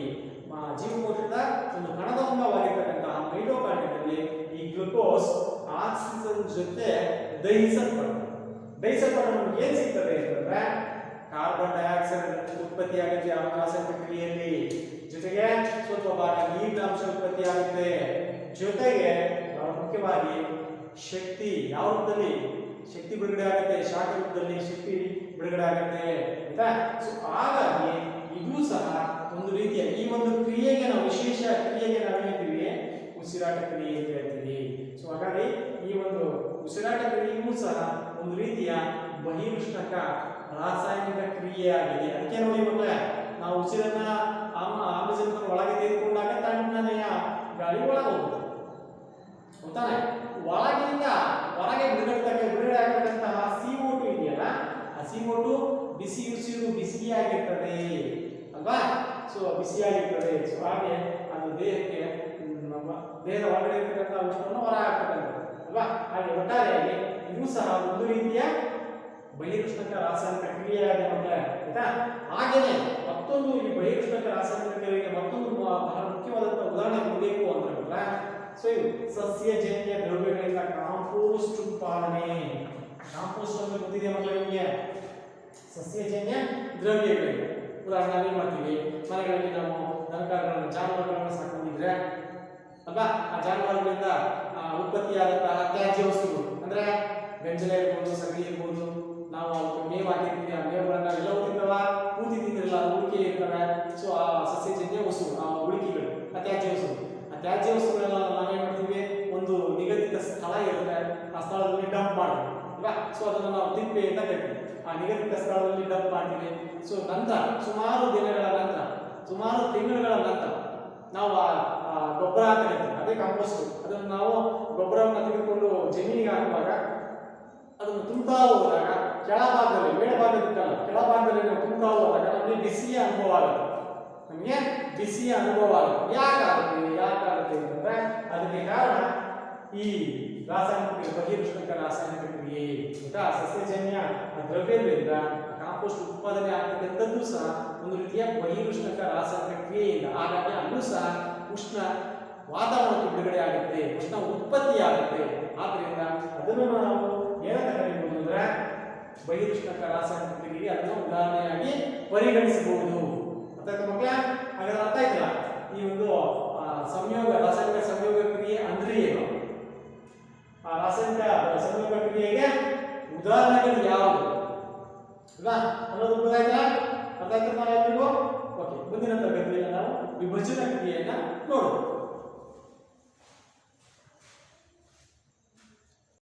Speaker 1: ಜೀವಕೋಶದ ಒಂದು ಕಣದ ಅಂಗವಾಗಿರ್ತಕ್ಕಂತಹ ಮೈಟೋಕಾಂಡ್ರಿಯಾದಲ್ಲಿ ಈ ಗ್ಲುಕೋಸ್ ಆಕ್ಸಿಜನ್ ಜೊತೆ ದಹಿಸಲ್ಪಡುತ್ತೆ. ನಮ್ಗೆ ಏನ್ ಸಿಗ್ತದೆ ಅಂತಂದ್ರೆ ಕಾರ್ಬನ್ ಡೈಆಕ್ಸೈಡ್ ಉತ್ಪತ್ತಿ ಆಗುತ್ತೆ ಆ ರಾಸಾಯನಿಕ ಕ್ರಿಯೆಯಲ್ಲಿ, ಜೊತೆಗೆ ಸ್ವಲ್ಪ ಭಾಗ ನೀರಿನ ಅಂಶ ಉತ್ಪತ್ತಿ ಆಗುತ್ತೆ, ಜೊತೆಗೆ ಮುಖ್ಯವಾಗಿ ಶಕ್ತಿ ಯಾವ ರೂಪದಲ್ಲಿ? ಶಕ್ತಿ ಬಿಡುಗಡೆ ಆಗುತ್ತೆ, ಶಾಖ ರೂಪದಲ್ಲಿ ಶಕ್ತಿ ಬಿಡುಗಡೆ ಆಗುತ್ತೆ. ಆಯ್ತಾ? ಸೊ ಹಾಗಾಗಿ ಇದು ಸಹ ಒಂದು ರೀತಿಯ ಈ ಒಂದು ಕ್ರಿಯೆಗೆ ನಾವು ವಿಶೇಷ ಕ್ರಿಯೆಗೆ ನಾವು ಹೇಳ್ತೀವಿ ಉಸಿರಾಟ ಕ್ರಿಯೆ ಅಂತ ಹೇಳ್ತೀವಿ. ಸೊ ಹಾಗಾಗಿ ಈ ಒಂದು ಉಸಿರಾಟ ಕ್ರಿಯೆಯೂ ಸಹ ಒಂದು ರೀತಿಯ ಬಹಿರುಷ್ಣಕ ರಾಸಾಯನಿಕ ಕ್ರಿಯೆಯಾಗಿದೆ. ಅದಕ್ಕೆ ನೋಡಿ ಮಕ್ಕಳೇ, ನಾವು ಉಸಿರನ್ನ ಆಮ್ಲಜನಕ ಒಳಗೆ ತೆಗೆದುಕೊಂಡಾಗ ತಣ್ಣನೆಯ ಗಾಳಿ ಒಳಗೆ ಹೋಗುತ್ತೆ, ಗೊತ್ತಾನೆ? ಒಳಗಿನಿಂದ ಹೊರಗೆ ಬಿಡುಗಡೆ ಆಗತಕ್ಕಂತಹ CO2 ಇದೆಯಲ್ಲ, ಆ CO2 ಬಿಸಿ ಉಸಿರು ಬಿಸಿಯಾಗಿರ್ತದೆ ಅಲ್ವಾ? ಸೊ ಬಿಸಿಯಾಗಿರ್ತದೆ. ಸೊ ಹಾಗೆ ಅದು ದೇಹಕ್ಕೆ ನಮ್ಮ ದೇಹದ ಒಳಗಡೆ ಇರ್ತಕ್ಕಂಥ ಉಷ್ಣವನ್ನು ಹೊರ ಹಾಕ್ತಕ್ಕಂಥದ್ದು ಅಲ್ವಾ? ಹಾಗೆ ಒಟ್ಟಾರೆಯಾಗಿ ಇದು ಸಹ ಒಂದು ರೀತಿಯ ಬಹಿರುಷ್ಣಕ ರಾಸಾಯನಿಕ ಕ್ರಿಯೆಯಾಗಿದೆ ಮಕ್ಕಳೇ. ಆಯ್ತಾ? ಹಾಗೇನೆ ಮತ್ತೊಂದು ಈ ಬಹಿರುಷ್ಣಕ ರಾಸಾಯನಿಕ ಕ್ರಿಯೆಗೆ ಮತ್ತೊಂದು ಬಹಳ ಮುಖ್ಯವಾದಂತಹ ಉದಾಹರಣೆ ಕೊಡಬೇಕು ಅಂತ ಹೇಳಿದ್ರೆ, ಸೊ ಇದು ಸಸ್ಯಜನ್ಯ ದ್ರವ್ಯಗಳಿಂದ ಕಾಂಪೋಸ್ಟ್ ಉತ್ಪಾದನೆ. ಕಾಂಪೋಸ್ಟ್ ಅಂದ್ರೆ ಗೊತ್ತಿದೆ ಮಕ್ಕಳೇ ನಿಮಗೆ? ಸಸ್ಯಜನ್ಯ ದ್ರವ್ಯಗಳಿಂದ ಉದಾಹರಣೆ ಏನು ಮಾಡ್ತೀವಿ? ಮನೆಗಳಲ್ಲಿ ನಾವು ದನಕರುಗಳನ್ನು, ಜಾನುವಾರುಗಳನ್ನು ಸಾಕೊಂಡಿದ್ರೆ ಅಲ್ವಾ, ಆ ಜಾನುವಾರುಗಳಿಂದ ಉತ್ಪತ್ತಿಯಾದಂತಹ ತ್ಯಾಜ್ಯ ವಸ್ತುಗಳು ಅಂದ್ರೆ ಗಂಜಲ ಇರ್ಬೋದು, ಸಗಣಿ ಇರ್ಬೋದು, ನಾವು ಮೇವು ಹಾಕಿರ್ತೀವಿ, ಆ ಮೇವುಗಳನ್ನ ಎಲ್ಲವೂ ತಿಂದವ, ಪೂರ್ತಿ ತಿಂದಿರಲ್ಲ, ಉಳಿಕೆ ಇರ್ತವೆ. ಸೊ ಆ ಸಸ್ಯಜನ್ಯ ವಸ್ತುಗಳು, ಆ ಉಳಿಕೆಗಳು, ಆ ತ್ಯಾಜ್ಯ ವಸ್ತುಗಳು, ಆ ತ್ಯಾಜ್ಯ ವಸ್ತುಗಳೆಲ್ಲ ನಾವೇನ್ ಮಾಡ್ತೀವಿ? ಒಂದು ನಿಗದಿತ ಸ್ಥಳ ಇರುತ್ತೆ, ಆ ಸ್ಥಳದಲ್ಲಿ ಡಂಪ್ ಮಾಡ್ತೀವಿ ಅಲ್ವಾ? ಸೊ ಅದನ್ನು ನಾವು ತಿಪ್ಪೆ ಅಂತ ಕರಿತೀವಿ. ಆ ನಿಗದಿತ ಸ್ಥಳದಲ್ಲಿ ಡಂಪ್ ಮಾಡ್ತೀವಿ. ಸೊ ನಂತರ ಸುಮಾರು ದಿನಗಳ ನಂತರ ಸುಮಾರು ತಿಂಗಳುಗಳ ನಂತರ ನಾವು ಆ ಗೊಬ್ಬರ ಹಾಕ್ತೀವಿ, ಅದೇ ಕಾಂಪೋಸ್ಟ್. ಅದನ್ನು ನಾವು ಗೊಬ್ಬರವನ್ನು ತೆಗೆದುಕೊಂಡು ಜಮೀನಿಗೆ ಹಾಕುವಾಗ ಅದನ್ನು ತುಂಬುತ್ತಾ ಹೋದಾಗ ಕೆಳಭಾಗದಲ್ಲಿ, ಮೇಲ್ಭಾಗದಕ್ಕಲ್ಲ, ಕೆಳಭಾಗದಲ್ಲಿ ನಾವು ತುಂಬುತ್ತಾ ಹೋದಾಗ ನಮಗೆ ಬಿಸಿಯ ಅನುಭವ ಆಗುತ್ತೆ. ನಮಗೆ ಬಿಸಿಯ ಅನುಭವ ಆಗುತ್ತೆ. ಯಾಕಾಗುತ್ತೆ ಅಂತಂದ್ರೆ ಅದಕ್ಕೆ ಕಾರಣ ಈ ರಾಸಾಯನಿಕ ಬಹಿರುಷ್ಣಕ ರಾಸಾಯನಿಕ ಕ್ರಿಯೆ. ಸಸ್ಯಜನ್ಯ ದ್ರವ್ಯಗಳಿಂದ ಕಾಂಪೋಸ್ಟ್ ಉತ್ಪಾದನೆ ಆಗ್ತಕ್ಕಂಥದ್ದು ಸಹ ಒಂದು ರೀತಿಯ ಬಹಿರುಷ್ಣಕ ರಾಸಾಯನಿಕ ಕ್ರಿಯೆಯಿಂದ. ಹಾಗಾಗಿ ಅಲ್ಲೂ ಸಹ ಉಷ್ಣ ವಾತಾವರಣಕ್ಕೆ ಬಿಡುಗಡೆ ಆಗುತ್ತೆ, ಉಷ್ಣ ಉತ್ಪತ್ತಿ ಆಗುತ್ತೆ. ಆದ್ದರಿಂದ ಅದನ್ನು ನಾವು ಏನಂತ ಕರೀಬಹುದು ಅಂದ್ರೆ ಬಹಿರುಷ್ಣಕ ರಾಸಾಯನಿಕ ಕ್ರಿಯೆಗೆ ಅದನ್ನು ಉದಾಹರಣೆಯಾಗಿ ಪರಿಗಣಿಸಬಹುದು. ಅರ್ಥ ಮಕ್ಕಳ? ಹಾಗಾದ್ರೆ ಅರ್ಥ ಆಯ್ತಲ್ಲ ಈ ಒಂದು ಸಂಯೋಗ, ರಾಸಾಯನಿಕ ಸಂಯೋಗ ಕ್ರಿಯೆ ಅಂದ್ರೆ ಏನು, ಆ ರಾಸಾಯನಿಕ ಸಂಯೋಗ ಕ್ರಿಯೆಗೆ ಉದಾಹರಣೆಗಳು ಯಾವುದು ಅಲ್ವಾ ಅನ್ನೋದು ಗೊತ್ತಾಯ್ತಾ? ಅರ್ಥ ಆಯ್ತಾ? ಓಕೆ, ಮುಂದಿನ ತರಗತಿಯಲ್ಲಿ ನಾವು ವಿಭಜನಾ ಕ್ರಿಯೆಯನ್ನ ನೋಡೋಣ.